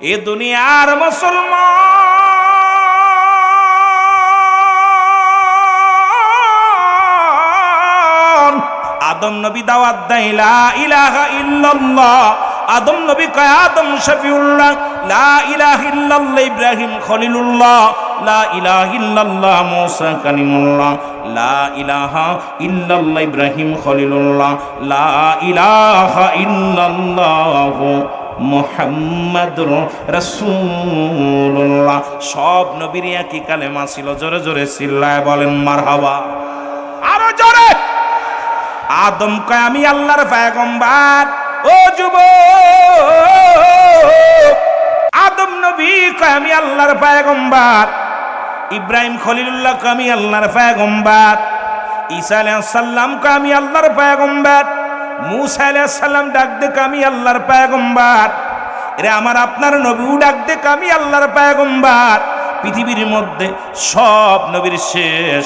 এ দুনিয়ার মুসলমান আদম নবী দাওয়াত দেয় লা ইলাহা ইল্লাল্লাহ। আদম নবী কয় আদম শফিউল্লাহ, লা ইলাহা ইল্লাল্লাহ ইব্রাহিম খলিলুল্লাহ, লা ইলাহা ইল্লাল্লাহ মুসা কালিমুল্লাহ, লা ইলাহা ইল্লাল্লাহ ইব্রাহিম খলিলুল্লাহ, লা ইলাহা ইল্লাল্লাহ মুহাম্মাদুর রাসূলুল্লাহ। সব নবীর একই কালেমা ছিল। জোরে জোরে চিল্লায় বলেন মারহাবা। আরো জোরে। আদম কয় আমি আল্লাহর পয়গম্বর। ও যুবক, আদম নবী কয় আমি আল্লাহর পয়গম্বর। ইব্রাহিম খলিলুল্লাহ কয় আমি আল্লাহর পয়গম্বর। ঈসা আলাইহিস সালাম কয় আমি আল্লাহর পয়গম্বর। মুসা আলাইহিস সালাম ডাক দে আমি আল্লাহর পয়গম্বর। এরে আমার আপনার নবীও ডাক দে আমি আল্লাহর পয়গম্বর। পৃথিবীর মধ্যে সব নবীর শেষ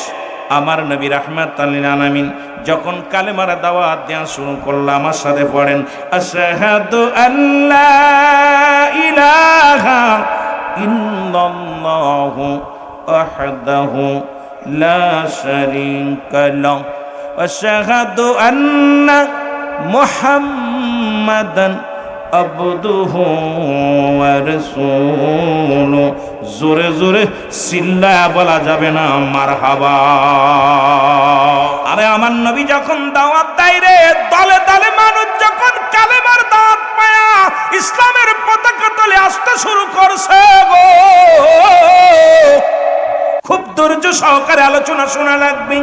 আমার নবী রাহমাতুল লিল আলামিন যখন কালেমার দাওয়াত দেওয়া শুরু করল, আমার সাথে পড়েন আশহাদু আল্লা ইলাহা ইল্লাল্লাহু ওয়াহদাহু লা শারীকা লাহু আশহাদু আন্না মুহাম্মাদান আবদুহু ওয়া রাসূলুহু। জোরে জোরে চিল্লায়া বলা যাবে না মারহাবা। আরে আমার নবী যখন দাওয়াত দেয় রে, দলে দলে মানুষ যখন কালেমার দাওয়াত পায়া ইসলামের পতাকা তলে আসতে শুরু করছে গো, খুব ধৈর্য সহকারে আলোচনা শোনা লাগবে।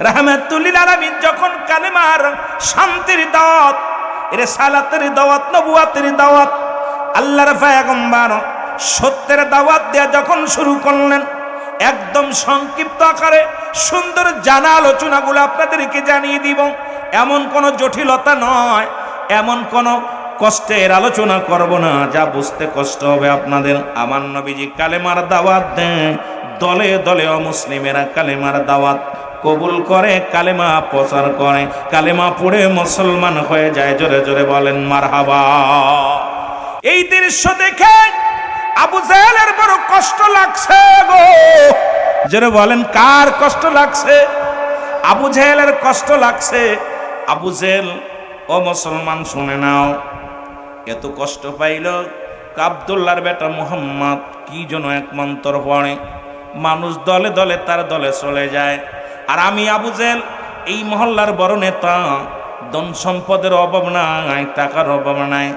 রাহমাতুল লিল আলামিন যখন কালেমার শান্তির দাওয়াত, এর সালাতের দাওয়াত, নবুয়াতের দাওয়াত, আল্লাহর পয়গম্বর সত্যের দাওয়াত দেয়া যখন শুরু করলেন, একদম সংক্ষিপ্ত আকারে সুন্দর জানা আলোচনাগুলো আপনাদেরকে জানিয়ে দিব। এমন কোনো জটিলতা নয়, এমন কোনো কষ্টের আলোচনা করব না যা বুঝতে কষ্ট হবে আপনাদের। আমার নবীজি কালেমার দাওয়াত দেন, দলে দলে অমুসলিমেরা কালেমার দাওয়াত কবুল করে, কালেমা প্রচার করে, কালেমা পড়ে মুসলমান হয়ে যায়। জোরে জোরে বলেন মারহাবা। এই দৃশ্য দেখে আবু জেহেলের বড় কষ্ট লাগছে গো। জোরে বলেন কার কষ্ট লাগছে? আবু জেহেলের কষ্ট লাগছে। আবু জেহেল, ও মুসলমান শুনে নাও, এত কষ্ট পাইল আব্দুল্লাহর বেটা মুহাম্মদ কি যেন এক মন্তর পড়ে, মানুষ দলে দলে তার দলে চলে যায়। আর আমি আবু জেহেল এই মহল্লার বড় নেতা, ধন সম্পদের অভাব নাই, টাকার অভাব নাই,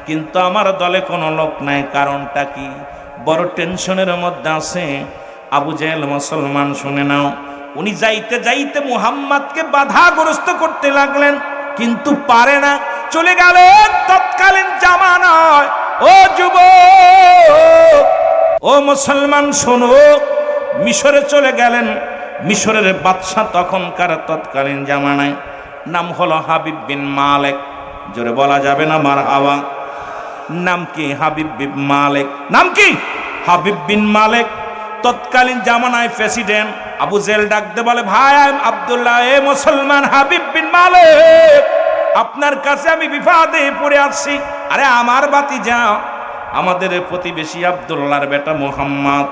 কিন্তু আমার দলে কোনো লোক নাই। কারণটা কি? বড় টেনশনের মধ্যে আছে আবু জেহেল। মুসলমান শুনে নাও, উনি যাইতে যাইতে মুহাম্মদকে বাধাগ্রস্ত করতে লাগলেন, কিন্তু পারে না। চলে গেলেন তৎকালীন জামানায়। ও যুবক, ও মুসলমান শোনো, মিশরে চলে গেলেন। মিশরের বাদশা তখনকার তৎকালীন জামানায় নাম হলো হাবিব বিন মালেক। জোরে বলা যাবে না মারহাবা। নাম কি? হাবিব বিন মালেক। নাম কি? হাবিব বিন মালেক। তৎকালীন জামানায় প্রেসিডেন্ট। আবু জেহেল ডাকতে বলে, ভাই আব্দুল্লাহ, এ মুসলমান হাবিব বিন মালেক, আপনার কাছে আমি বিপদে পড়ে আছি। আরে আমার ভাতিজা, আমাদের প্রতিবেশী আব্দুল্লাহর বেটা মুহাম্মদ,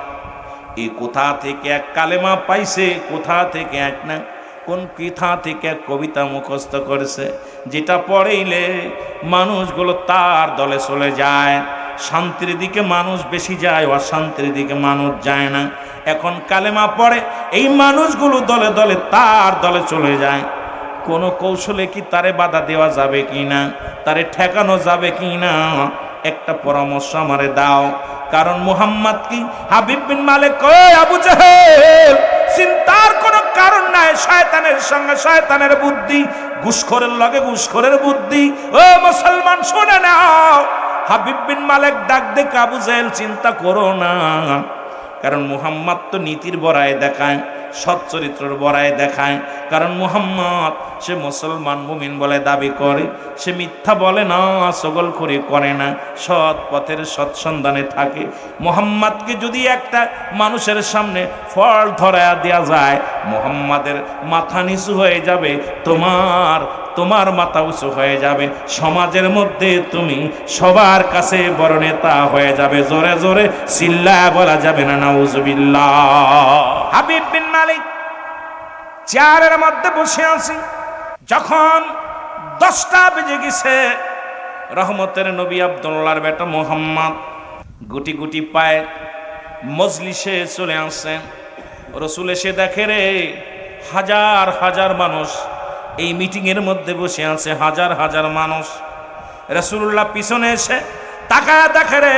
এই কোথা থেকে এক কালেমা পাইছে, কোথা থেকে এক না কোন পিঠা থেকে কবিতা মুখস্থ করেছে, যেটা পড়েইলে মানুষগুলো তার দলে চলে যায়। শান্তির দিকে মানুষ বেশি যায়, অশান্তির দিকে মানুষ যায় না। এখন কালেমা পড়ে এই মানুষগুলো দলে দলে তার দলে চলে যায়। কোনো কৌশলে কি তারে বাধা দেওয়া যাবে কি না, তারে ঠেকানো যাবে কি না, একটা পরামর্শ আমারে দাও। কারণ মুহাম্মদ কি হাবিব বিন মালেক কয়, আবু জেহেল চিন্তার কোনো কারণ নাই, শয়তানের সঙ্গে শয়তানের বুদ্ধি, ঘুষখোরের লগে ঘুষখোরের বুদ্ধি। ও মুসলমান শুনে নাও, হাবিব বিন মালেক ডাক দে, আবু জেহেল চিন্তা করো না। কারণ মুহাম্মদ তো নীতির বড়ায় দেখায়, সৎ চরিত্রের বড়ায় দেখায়। কারণ মুহাম্মদ সে মুসলমান মুমিন বলে দাবি করে, সে মিথ্যা বলে না, চগলখড়ি করে না, সৎ পথের সৎসন্ধানে থাকে। মুহাম্মদকে যদি একটা মানুষের সামনে ফল ধরায়া দেওয়া যায়, মুহাম্মাদের মাথা নিচু হয়ে যাবে, তোমার তোমার মাথা উঁচু হয়ে যাবে, সমাজের মধ্যে তুমি সবার কাছে বড় নেতা হয়ে যাবে। জোরে জোরে চিল্লায়া বলা যাবে না নাউজুবিল্লাহ। হাবিব বিন মালিক চেয়ারের মধ্যে বসে আছি, যখন 10টা বেজে গেছে, রহমতের নবী আব্দুল্লাহর বেটা মুহাম্মদ গুটি গুটি পায়ে মজলিসে চলে আসেন। রসুল এসে দেখে রে হাজার হাজার মানুষ এই মিটিংয়ের মধ্যে বসে আছে, হাজার হাজার মানুষ। রাসূলুল্লাহ পিছনে এসে তাকায় দেখে রে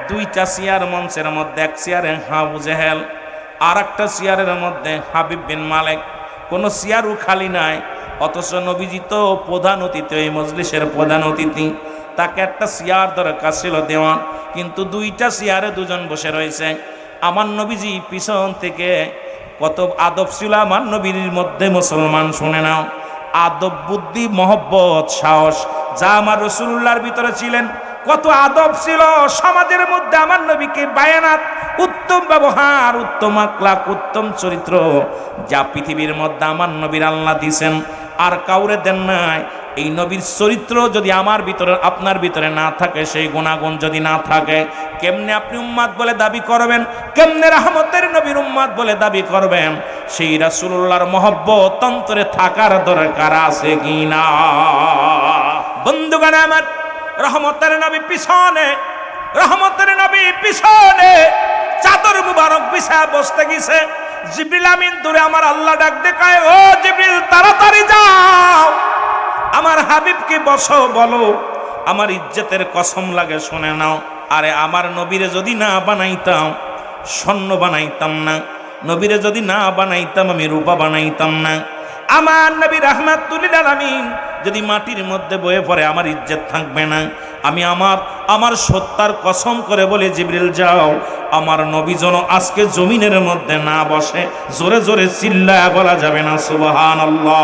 2টা চেয়ার মঞ্চের মধ্যে, এক চেয়ারে আবু জেহেল, আর একটা চেয়ারের মধ্যে হাবিব বিন মালিক। কোনো চেয়ারও খালি নাই, অথচ নবীজি তো প্রধান অতিথি, এই মজলিসের প্রধান অতিথি, তাকে একটা চেয়ার দরকার ছিল দেওয়া, কিন্তু 2টা চেয়ারে 2জন বসে রয়েছে। আমার নবীজি পিছন থেকে কত আদব ছিল আমার নবীর মধ্যে, মুসলমান শুনে নাও, আদব, বুদ্ধি, মহব্বত, সাহস যা আমার রাসূলুল্লাহর ভিতরে ছিলেন, কত আদব ছিল। সমাজের মধ্যে আমার নবীকে বায়ানাত, উত্তম ব্যবহার, উত্তম আখলাক, উত্তম চরিত্র যা পৃথিবীর মধ্যে আমার নবীর আল্লাহ দিয়েছেন, আর কাউরে দেন নাই। এই নবীর চরিত্র যদি আমার ভিতরে, আপনার ভিতরে না থাকে, সেই গুণাগুণ যদি না থাকে, কেমনে আপনি উম্মাত বলে দাবি করবেন? কেমনে রহমতের নবীর উম্মাত বলে দাবি করবেন? সেই রাসূলুল্লাহর মহব্বত অন্তরে থাকার দরকার আছে কিনা? বন্ধুগণ আমার, রহমতের নবী পিছনে, রহমতের নবী পিছনে চাদর মুবারক বিছায় বসতে গেছে। জিবরিল আমিন দূরে আমার আল্লাহ ডাক দেখায়, ও জিবরিল তাড়াতাড়ি যাও, আমার হাবিবকে বসো, বলো আমার ইজ্জতের কসম লাগে শুনে নাও। আরে আমার নবীরে যদি না বানাইতাম, স্বর্ণ বানাইতাম না, নবীরে যদি না বানাইতাম, আমি রূপা বানাইতাম না। আমার নবী রাহমাতুল লিল আলামিন যদি মাটির মধ্যে বয়ে পড়ে, আমার ইজ্জত থাকবে না। আমি আমার সত্তার কসম করে বলে, জিবরিল যাও, আমার নবী যেন আজকে জমিনের মধ্যে না বসে। জোরে জোরে চিল্লায়া বলা যাবে না সুবহানাল্লাহ।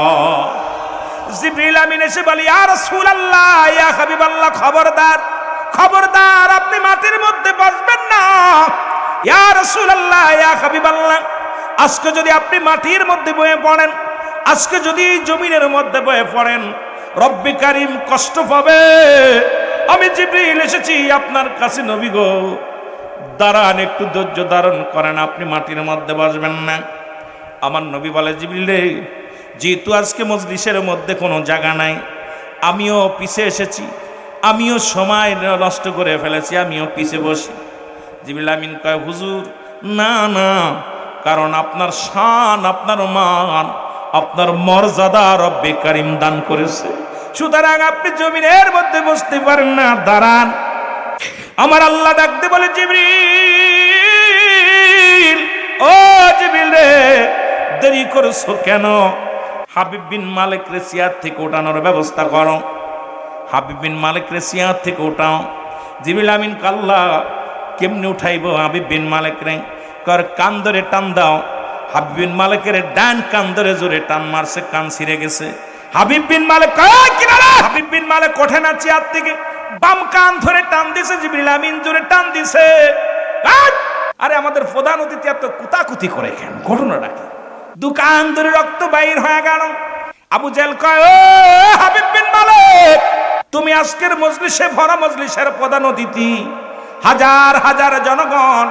জিবরিল আমিন এসে বলি, ইয়া রাসূলুল্লাহ, ইয়া হাবিবাল্লাহ, খবরদার খবরদার, আপনি মাটির মধ্যে বসবেন না। ইয়া রাসূলুল্লাহ, ইয়া হাবিবাল্লাহ, আজকে যদি আপনি মাটির মধ্যে বয়ে পড়েন, আজকে যদি জমিনের মধ্যে বয়ে পড়েন, রব্বে কারীম কষ্ট পাবে। আমি জিবরিল এসেছি আপনার কাছে, নবী গো দাঁড়ান, একটু ধৈর্য ধারণ করেন, আপনি মাটির মধ্যে বসবেন না। আমার নবী বলে, জিবরিল রে, যেহেতু আজকে মজলিসের মধ্যে কোনো জায়গা নাই, আমিও পিছে এসেছি, আমিও সময় নষ্ট করে ফেলেছি, আমিও পিছে বসি। জিবরিল আমিন কয়, হুজুর না না, কারণ আপনার শান, আপনার মান, আপনার মর্যাদা রব্বে কারীম দান করেছে, সুতরাং আপনি জমিনের মধ্যে বসতে পারেন না, দাঁড়ান। আমার আল্লাহ ডাকতে বলে, জিবরিল, ও জিবরিল রে, দেরি করছো কেন? হাবিব বিন মালিক রে চেয়ার থেকে ওঠানোর ব্যবস্থা করো, হাবিব বিন মালিক রে চেয়ার থেকে ওঠাও। জিবরিল আমিন কাল্লা, কেমনে উঠাইব হাবিব বিন মালিক রে? কর কান ধরে টান দাও। হাবিব বিন মালিকের ডান কান ধরে জোরে টান মারছে, কান ছিঁড়ে গেছে। হাবিব বিন মালিক কিনারা, হাবিব বিন মালিক ওঠে না চেয়ার থেকে, বাম কান ধরে টান দিছে, জিবরিল আমিন জোরে টান দিছে। আরে আমাদের প্রধান অতিথি এত কুতাকুতি করে কেন? ঘটনাটা কি? দুকান ধরে রক্ত বাইর হয়ে গেল। আবু জেহেল কয়, ও হাবিব বিন মালিক, তুমি আজকের মজলিসে, ভরা মজলিসের প্রধান অতিথি, হাজার হাজার জনগণ,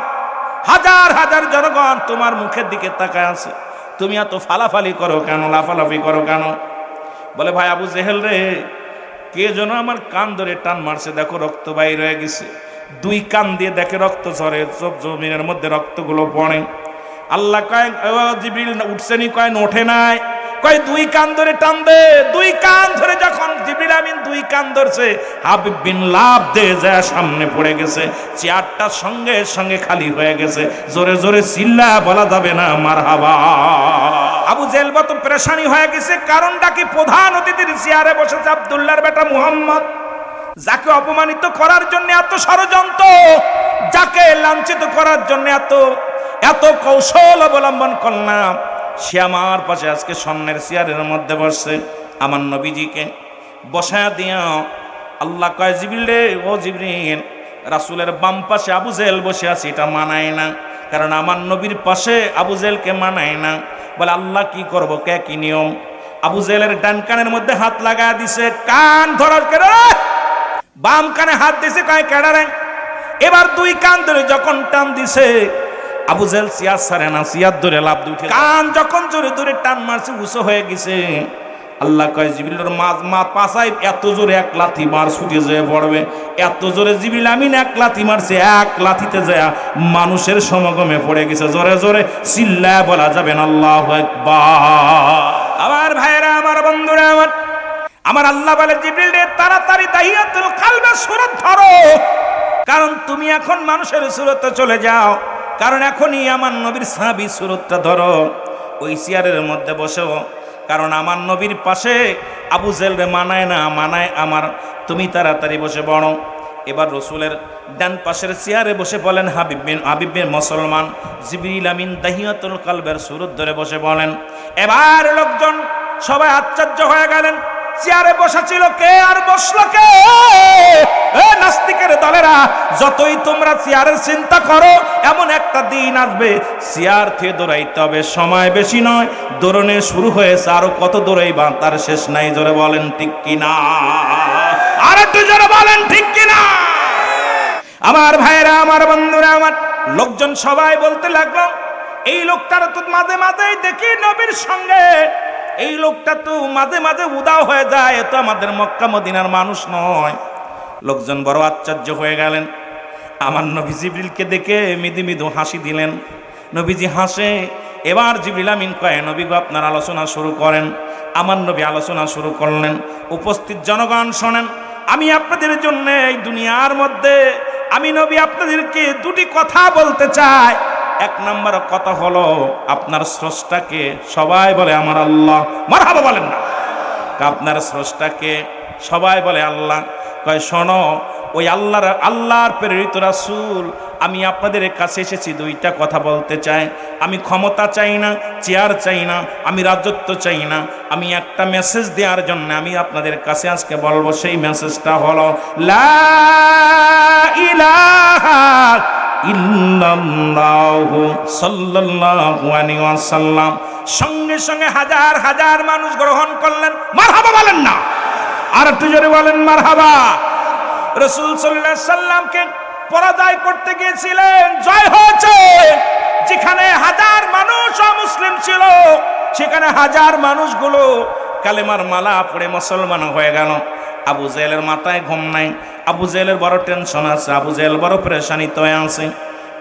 হাজার হাজার জনগণ তোমার মুখের দিকে তাকায় আছে, তুমি এত ফালাফালি করো কেন, লাফালাফি করো কেন? বলে, ভাই আবু জেহেল রে, কে যেন আমার কান ধরে টান মারছে, দেখো রক্ত বাইর হয়ে গেছে। 2 কান দিয়ে দেখে রক্ত ঝরে, সব জমিনের মধ্যে রক্তগুলো পড়ে। আল্লাহ কয়, জিবরিল উঠছেনি? কয় ওঠে নাই। কয় 2 কান ধরে টান দে। 2 কান ধরে যখন জিবরিল আমিন 2 কান ধরছে, হাবিব বিন লাভ দিয়ে যায় সামনে পড়ে গেছে, চেয়ারটা সঙ্গে সঙ্গে খালি হয়ে গেছে। জোরে জোরে চিল্লা বলা যাবে না মারহাবা। আবু জেহেল কত পেরেশানি হয়ে গেছে, কারণটা কি? প্রধান অতিথির চেয়ারে বসেছে আব্দুল্লাহর বেটা মুহাম্মদ, যাকে অপমানিত করার জন্য এত ষড়যন্ত্র, যাকে লাঞ্ছিত করার জন্য এত কৌশল অবলম্বন করলাম, সে আমার পাশে আজকে স্বর্ণের চেয়ারের মধ্যে বসছে। আমার নবীজিকে বসায়া দিয়া আল্লাহ কয়, জিবরিল রে, ও জিবরিল, রাসূলের বাম পাশে আবু জেহেল বসে আছে, এটা মানায় না, কারণ আমার নবীর পাশে আবু জেহেলকে মানায় না। বলে, আল্লাহ কি করব, কে কি নিয়ম? আবু জেহেলের ডান কানের মধ্যে হাত লাগা দিছে, কান ধরার কেড়ে, বাম কানে হাত দিছে, কয় কেডারে। এবার দুই কান ধরে যখন টান দিছে, আবু জেহেল সিয়ার ছাড়ে না, সিয়ার ধরে লাভ দুইটা, কান যখন জোরে জোরে টান মারছে উঁচু হয়ে গেছে। আল্লাহ কয় জিবরিলের মা পাছায় এত জোরে এক লাথি মার ছুটে যেয়ে পড়বে, এত জোরে জিবরিল আমিন এক লাথি মারছে, এক লাথিতে যায় মানুষের সমাগমে পড়ে গেছে। জোরে জোরে চিল্লায় বলা যাবে না আল্লাহু আকবার। আমার ভাইরা, আমার বন্ধুরা, আমার আল্লাহ বলে জিবরিল রে তাড়াতাড়ি দাহিয়াতুল কালবের সূরত ধরো, কারণ তুমি এখন মানুষের সূরতে চলে যাও, কারণ এখনই আমার নবীর সাহাবী সূরতটা ধরো, ওই চেয়ারের মধ্যে বসো, কারণ আমার নবীর পাশে আবু জেহেল রে মানায় না, মানায় আমার, তুমি তাড়াতাড়ি বসে পড়ো। এবার রসুলের ডান পাশের চেয়ারে বসে বলেন হাবিব বিন মুসলমান জিবরিল আমিন দাহিয়াতুল কালবের সূরত ধরে বসে বলেন। এবার লোকজন সবাই আশ্চর্য হয়ে গেলেন, চেয়ারে বসা ছিল কে আর বসলো কে? নাস্তিকের দলেরা, যতই তোমরা চেয়ারের চিন্তা করো, এমন একটা দিন আসবে চেয়ার থেকে দৌড়াইতে হবে, সময় বেশি নয়, দৌড়নে শুরু হয়েছে, আরো কত দৌড়াইবা তার শেষ নাই। জোরে বলেন ঠিক কিনা, আর একটু জোরে বলেন ঠিক কিনা। আমার ভাইরা, আমার বন্ধুরা, আমার লোকজন সবাই বলতে লাগলো, এই লোকটার তো মাঝে মাঝেই দেখি নবীর সঙ্গে, এই লোকটা তো মাঝে মাঝে উদাও হয়ে যায়, এ তো আমাদের মক্কা মদিনার মানুষ নয়। লোকজন বড় আশ্চর্য হয়ে গেলেন। আমার নবী জিবরিলকে দেখে মৃদু মৃদু হাসি দিলেন। নবীজি হাসে। এবার জিবরিল আমিন কয়, নবী গো আপনার আলোচনা শুরু করেন। আমার নবী আলোচনা শুরু করলেন। উপস্থিত জনগণ শোনেন, আমি আপনাদের জন্য এই দুনিয়ার মধ্যে আমি নবী আপনাদেরকে দুটি কথা বলতে চাই। এক নম্বর কথা হলো, আপনার স্রষ্টাকে, সবাই বলে আমার আল্লাহ, মারহাবা বলেন না। আপনার স্রষ্টাকে, সবাই বলে আল্লাহ। কয় শোনো, ওই আল্লাহর প্রেরিত রাসূল, আমি আপনাদের কাছে এসেছি দুইটা কথা বলতে চাই। আমি ক্ষমতা চাই না, চেয়ার চাই না, আমি রাজত্ব চাই না, আমি একটা মেসেজ দেওয়ার জন্য আমি আপনাদের কাছে আজকে বলবো। সেই মেসেজটা হলো লা ইলাহা ইল্লাল্লাহু সাল্লাল্লাহু আলাইহি ওয়াসাল্লাম। সঙ্গে সঙ্গে হাজার হাজার মানুষ গ্রহণ করলেন। মারহাবা বলেন না, আর একটু জোরে বলেন মারহাবা। রাসূল সাল্লাল্লাহু আলাইহি সাল্লামকে পরাজয় করতে গিয়েছিলেন, জয় হয়েছে। যেখানে হাজার মানুষ অমুসলিম ছিল, সেখানে হাজার মানুষগুলো কালেমার মালা পড়ে মুসলমান হয়ে গেল। আবু জেহেলের মাথায় ঘুম নাই, আবু জেহেলের বড় টেনশন আছে, আবু জেহেল বড় পেরেশানিতে আছে,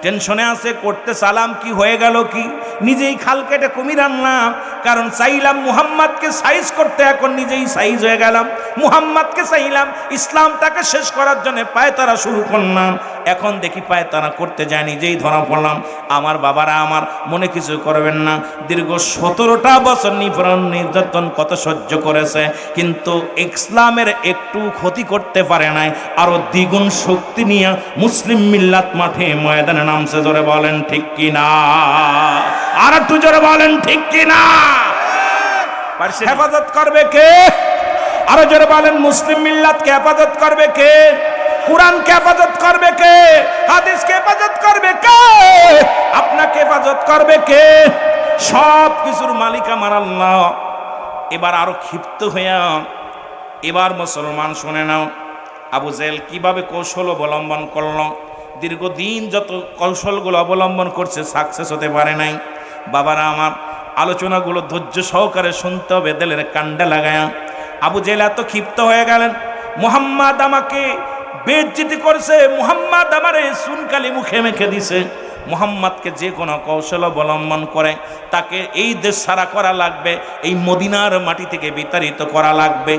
টেনশনে আছে, করতে সালাম কি হয়ে গেল, কি নিজেই খাল কেটে কুমির আনলাম, কারণ চাইলাম মুহাম্মাদকে সাইজ করতে, এখন নিজেই সাইজ হয়ে গেলাম। মুহাম্মাদকে চাইলাম ইসলামটাকে শেষ করার জন্য পায়তারা শুরু করলাম, এখন দেখি পায়তারা করতে যায় নিজেই ধরা পড়লাম। আমার বাবারা, আমার মনে কিছু করবেন না, দীর্ঘ 17টা বছর নিপীড়ন নির্যাতন কত সহ্য করেছে, কিন্তু ইসলামের একটু ক্ষতি করতে পারে নাই, আরো দ্বিগুণ শক্তি নিয়ে মুসলিম মিল্লাত মাঠে ময়দানে নামছে। জোরে বলেন ঠিক কিনা, আর একটু জোরে বলেন ঠিক কিনা। হেফাজত করবে কে? আরো জোরে বলেন, মুসলিম মিল্লাতকে হেফাজত করবে কে? কুরআনকে হেফাজত করবে কে? হাদিসকে হেফাজত করবে কে? আপনাকে হেফাজত করবে কে? সব কিছুর মালিক আমার আল্লাহ। এবার আরো ক্ষিপ্ত হইয়া, এবার মুসলমান শুনে নাও, আবু জেহেল কিভাবে কৌশল অবলম্বন করলো। দীর্ঘদিন যত কৌশলগুলো অবলম্বন করছে, সাকসেস হতে পারে নাই। বাবারা আমার, আলোচনাগুলো ধৈর্য সহকারে শুনতে হবে, দিলের কান্ডা লাগায়া। আবু জেহেল এত ক্ষিপ্ত হয়ে গেলেন, মুহাম্মদ আমাকে বেইজ্জতি করেছে, মুহাম্মদ আমারে সুনকালি মুখে মেখে দিছে, মুহাম্মদকে যে কোনো কৌশল অবলম্বন করে তাকে এই দেশ ছাড়া করা লাগবে, এই মদিনার মাটি থেকে বিতাড়িত করা লাগবে,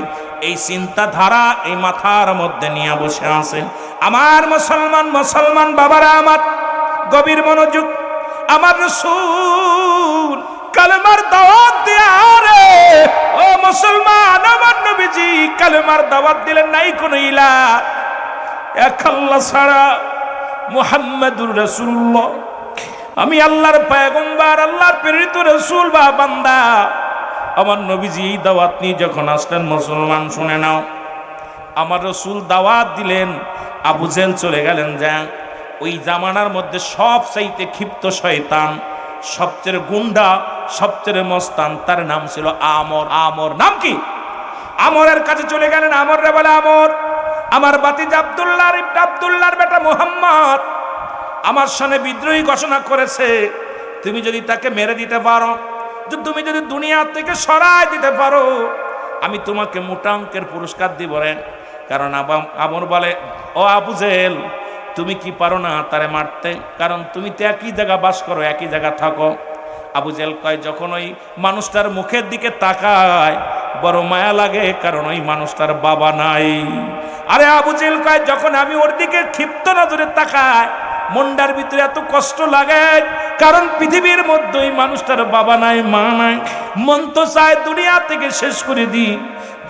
এই চিন্তাধারা এই মাথার মধ্যে নিয়ে বসে আছে। আমার মুসলমান বাবারা আমার, গভীর মনোযোগ। আমার রাসূল কালেমার দাওয়াত দিয়ারে, ও মুসলমান, আমার নবীজি কালেমার দাওয়াত দিলেন, নাই কোনো ইলাহ, এক আল্লাহ ছাড়া, মুহাম্মাদুর রাসূলুল্লাহ, আমি আল্লাহর পয়গম্বর, আল্লাহর প্রেরিত রাসূল বা বান্দা। আমার নবীজি এই দাওয়াত নিয়ে যখন আসলেন, মুসলমান শুনে নাও, আমার রাসূল দাওয়াত দিলেন, আবু জেহেল চলে গেলেন। যা ওই জামানার মধ্যে সবচাইতে ক্ষিপ্ত শয়তান, সবচেয়ে গুন্ডা সবচেয়ে মস্তান, তার নাম ছিল আমর। আমর নাম কি? আমরের কাছে চলে গেলেন। আমর রে বলে, আমর, আমার ভাতিজা আব্দুল্লাহর বেটা মুহাম্মদ আমার সামনে বিদ্রোহী ঘোষণা করেছে। তুমি যদি তাকে মেরে দিতে পারো, তুমি যদি দুনিয়া থেকে সরায় দিতে পারো, আমি তোমাকে মোটা অঙ্কের পুরস্কার দিব রে। কারণ আমর বলে, ও আবু জেহেল, তুমি কি পারো না তারে মারতে? কারণ তুমি তো একই জায়গা বাস করো, একই জায়গা থাকো। আবু জেহেল কয়, যখন ওই মানুষটার মুখের দিকে তাকায় বড় মায়া লাগে, কারণ ওই মানুষটার বাবা নাই। আরে আবু জেহেল কয়, যখন আমি ওর দিকে ক্ষিপ্ত নজরে তাকাই মনটার ভিতরে এত কষ্ট লাগে, কারণ পৃথিবীর মধ্যে ওই মানুষটার বাবা নাই, মা নাই। মন তো চায় দুনিয়া থেকে শেষ করে দিই।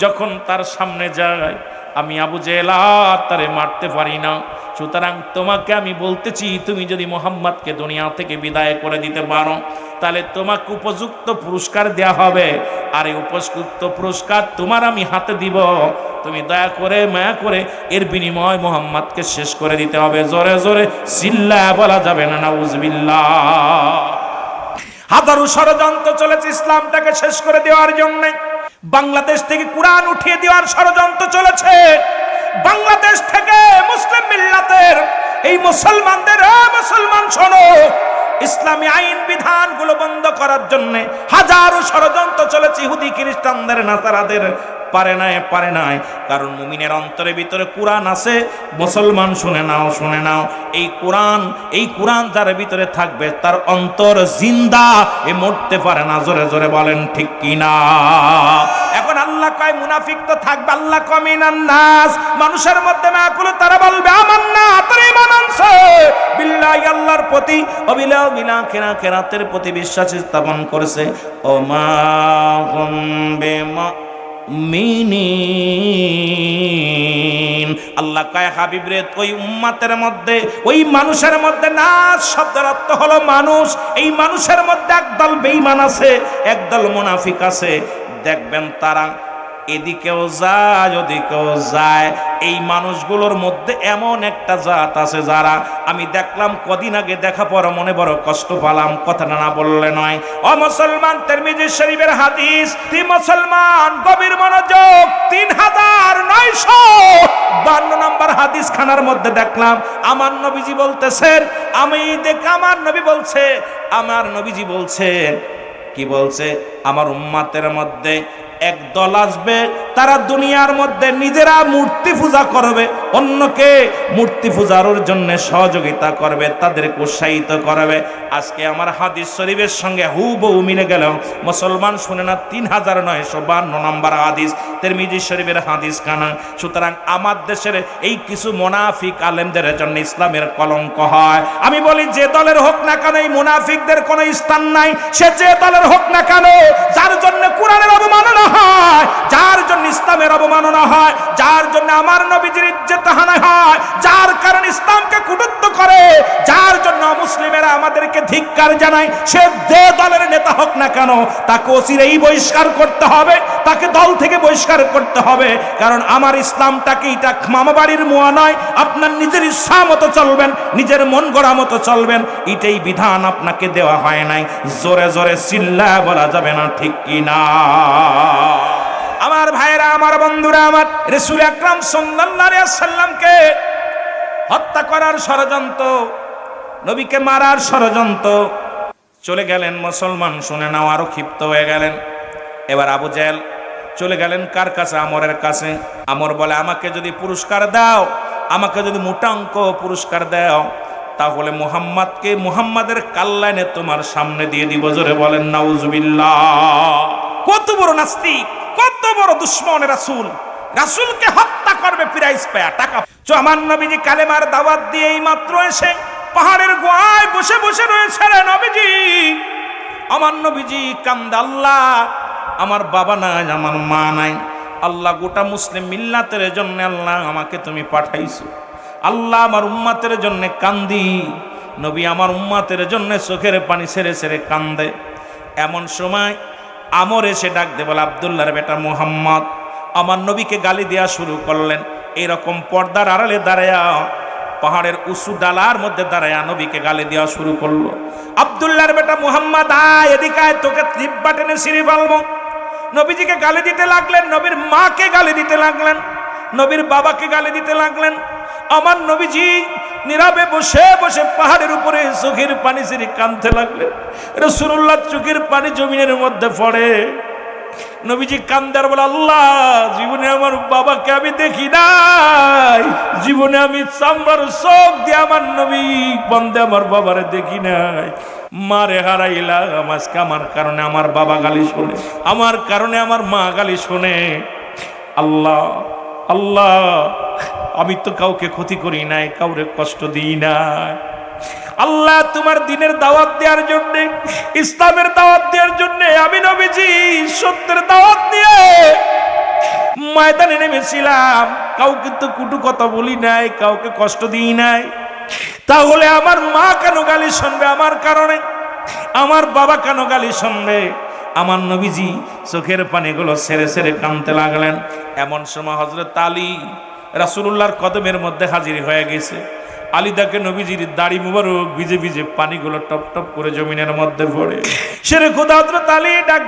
যখন তার সামনে যায় আমি আবু জেহেল আর তারে মারতে পারি না। সুতরাং তোমাকে আমি বলতেছি, তুমি যদি মুহাম্মদকে দুনিয়া থেকে বিদায় করে দিতে পারো, তাহলে তোমাকে উপযুক্ত পুরস্কার দেয়া হবে। আর এই উপযুক্ত পুরস্কার তোমার আমি হাতে দিব। তুমি দয়া করে মায়া করে এর বিনিময় মুহাম্মদকে শেষ করে দিতে হবে। জোরে জোরে চিল্লায়া বলা যাবে না নাউজুবিল্লাহ। হাজারো ষড়যন্ত্র চলেছে ইসলামটাকে শেষ করে দেওয়ার জন্য। বাংলাদেশ থেকে কুরআন উঠিয়ে দেওয়ার ষড়যন্ত্র চলেছে। বাংলাদেশ থেকে মুসলিম মিল্লাতের এই মুসলমানদের, মুসলমান শোনো, ইসলামী আইন বিধানগুলো বন্ধ করার জন্য হাজারো ষড়যন্ত্র চলেছে ইহুদি খ্রিস্টানদের, নাসারাদের। পারে নাই। কারণ মুমিনের অন্তরের ভিতরে কোরআন আছে। মুসলমান শুনে নাও, এই কোরআন যার ভিতরে থাকবে তার অন্তর জিন্দা, এ মরতে পারে না। জোরে জোরে বলেন ঠিক কিনা? এখন আল্লাহ কয় মুনাফিক তো থাকবে। আল্লাহ কয় মিনান নাস, মানুষের মধ্যে মাকুল, তারা বলবে আমান্না, তারা ঈমান আনছে বিল্লাহি, আল্লাহর প্রতি, অবিলাও বিনা খেরাতের প্রতি বিশ্বাস স্থাপন করেছে। ও মা হুম বিমা মিনিন, আল্লাহ কয় হাবিব রে, ওই উম্মতের মধ্যে, ওই মানুষের মধ্যে, নাস শব্দের অর্থ হলো মানুষ। এই মানুষের মধ্যে একদল বেঈমান আছে, একদল মুনাফিক আছে। দেখবেন তারা এদিকেও যায় ওদিকেও যায়। এই মানুষগুলোর মধ্যে এমন একটা জাত আছে যারা, আমি দেখলাম কদিন আগে দেখা পর মনে বড় কষ্ট পেলাম, কথাটা না বললে নয়। ও মুসলমান, তিরমিজি শরীফের হাদিস, তুই মুসলমান গভীর মনোযোগ, 3952 নম্বর হাদিস খানার মধ্যে দেখলাম আমার নবীজি বলতেছেন, আমার নবীজি বলছে, কি বলছে? আমার উম্মতের মধ্যে এক দল আসবে, তারা দুনিয়ার মধ্যে নিজেরা মূর্তি পূজা করবে, অন্যকে মূর্তি পূজার জন্য সহযোগিতা করবে, তাদেরকে উৎসাহিত করবে। আজকে আমার হাদিস শরীফের সঙ্গে হুবহু মিলে গেল। মুসলমান শুনে না, 3952 নম্বর হাদিস, তিরমিজি শরীফের হাদিস খানা। সুতরাং আমার দেশের এই কিছু মুনাফিক আলেমদের জন্য ইসলামের কলঙ্ক হয়। আমি বলি, যে দলের হোক না কেন এই মুনাফিকদের কোনো স্থান নাই। সে যে দলের হোক না কেন, যার জন্য কোরআনের অবমাননা হয়, যার জন্য ইসলামের অবমাননা হয়, যার জন্য আমার নবীজির ইজ্জত হানি হয়, যার কারণে ইসলামকে কটূক্ত করে, যার জন্য মুসলিমেরা আমাদেরকে ধিক্কার জানায়, সে যে দলের নেতা হোক না কেন, তাকে অচিরেই বহিষ্কার করতে হবে, তাকে দল থেকে বহিষ্কার করতে হবে। কারণ আমার ইসলামটাকে, এটা মামা বাড়ির মুয়া নয়। আপনার নিজের ইচ্ছা মতো চলবেন, নিজের মন গড়া মতো চলবেন, এটাই বিধান আপনাকে দেওয়া হয় নাই। জোরে জোরে চিল্লায়া বলা যাবে না ঠিক কিনা? আমার ভাইরা, আমার বন্ধুরা, আমার রাসূল আকরাম সাল্লাল্লাহু আলাইহি ওয়াসাল্লামকে হত্যা করার ষড়যন্ত্র, নবীকে মারার ষড়যন্ত্র চলে গেলেন। মুসলমান শুনে নাও, আরো ক্ষিপ্ত হয়ে গেলেন। এবার আবু জেহেল চলে গেলেন কার কাছে? আমরের কাছে। আমর বলে, আমাকে যদি পুরস্কার দাও, আমাকে যদি মোটা অঙ্ক পুরস্কার দাও, তাহলে মুহাম্মাদের কাল্লানে তোমার সামনে দিয়ে দিব। জোরে বলেন নাউজুবিল্লাহ। কত বড় নাস্তিক, কত বড় দুশ্মন রাসূল! রাসূলকে হত্যা করবে প্রাইজ পায়া, টাকা। আমার নবীজি কালেমার দাওয়াত দিয়ে এই মাত্র এসে পাহাড়ের গোয়ায় বসে বসে রয়েছে। নবীজি, আমার নবীজি কান্দে, আল্লাহ, আমার বাবা নাই, আমার মা নাই, আল্লাহ গোটা মুসলিম মিল্লাতের জন্য আল্লাহ আমাকে তুমি পাঠাইছো। আল্লাহ, আমার উম্মতের জন্য কান্দি। নবী আমার উম্মতের জন্য চোখের পানি ছেড়ে ছেড়ে কান্দে। এমন সময় আমর এসে ডাক দে, বলে, আব্দুল্লাহর বেটা মুহাম্মদ। আমার নবীকে গালি দেওয়া শুরু করলেন। এরকম পর্দার আড়ালে দাঁড়ায়া পাহাড়ের উঁচু ডালার মধ্যে দাঁড়ায় নবীকে গালি দেওয়া শুরু করলো। আব্দুল্লাহর বেটা মুহাম্মদ, আয় এদিকে আয়, তোকে জিহ্বা টেনে ছিঁড়ে ফেলবো। নবীজিকে গালি দিতে লাগলেন, নবীর মাকে গালি দিতে লাগলেন, নবীর বাবাকে গালি দিতে লাগলেন। আমার নবীজি নীরবে বসে বসে পাহাড়ের উপরে চোখের পানি ছেড়ে কাঁদতে লাগলেন। রাসূলুল্লাহ চোখের পানি জমিনের মধ্যে পড়ে। নবীজি কান্দার বলে, আল্লাহ, জীবনে আমার বাবাকে আমি দেখি নাই, জীবনে আমি চামড়ার চোখ দিয়ে আমার নবী বন্দে আমার বাবারে দেখি নাই। মারে হারাইলাম, আজকে আমার কারণে আমার বাবা গালি শোনে, আমার কারণে আমার মা গালি শোনে। আল্লাহ আল্লাহ, আমি তো কাউকে ক্ষতি করি নাই, কাউরে কষ্ট দিই নাই। আল্লাহ, তোমার দিনের দাওয়াত দেওয়ার জন্য, ইসলামের দাওয়াত দেওয়ার জন্য আমি নবীজি সত্যের দাওয়াত দিয়ে ময়দানে নেমেছিলাম। কাউকে তো কুটু কথা বলি নাই, কাউকে কষ্ট দিই নাই। তাহলে আমার মা কেন গালি শুনবে আমার কারণে? আমার বাবা কেন গালি শুনবে? আমার নবীজি চোখের পানিগুলো ছেড়ে ছেড়ে কাঁদতে লাগলেন। এমন সময় হযরত আলী রাসূলুল্লাহর কদমের মধ্যে হাজির হয়ে গেছে। আলী দেখে নবীজির দাড়ি মুবারক ভিজে ভিজে পানিগুলো টপ টপ করে জমিনের মধ্যে পড়ে। সেরে খোদা হযরত আলী ডাক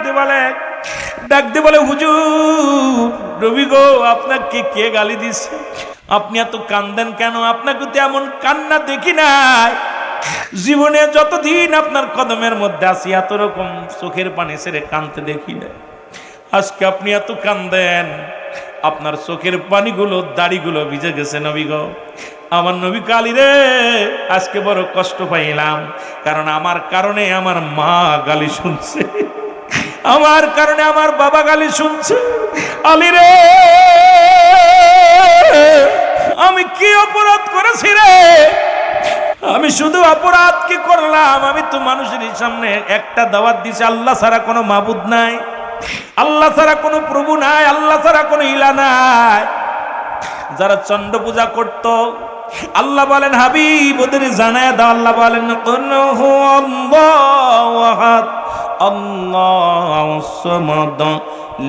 দিয়ে বলে, হুজুর, নবী গো, আপনাকে কে গালি দিছে? আপনি এত কান্দেন কেন? আপনাকে তো এমন কান্না দেখি নাই। জীবনে যতদিন আপনার কদমের মধ্যে আছি এত রকম চোখের পানি ছেড়ে কাঁদতে দেখি না। আজকে আপনি এত কান্দেন, আপনার চোখের পানিগুলো দাড়িগুলো ভিজে গেছে নবী গো। আমার নবী কালী রে, আজকে বড় কষ্ট পাইলাম, কারণ আমার কারণে আমার মা গালি শুনছে, আমার কারণে আমার বাবা গালি শুনছে। আলী রে, আমি কি অপরাধ করেছি রে? আমি শুধু অপরাধ কি করলাম? আমি তো মানুষের সামনে একটা দাওয়াত দিছি, আল্লাহ ছাড়া কোনো মাবুদ নাই, আল্লাহ ছাড়া কোনো প্রভু নাই, আল্লাহ ছাড়া কোনো ইলা নাই। যারা চন্দ্র পূজা করত, আল্লাহ বলেন, হাবিব ওদের জানায় দাও। আল্লাহ বলেন, আল্লাহুস সামাদ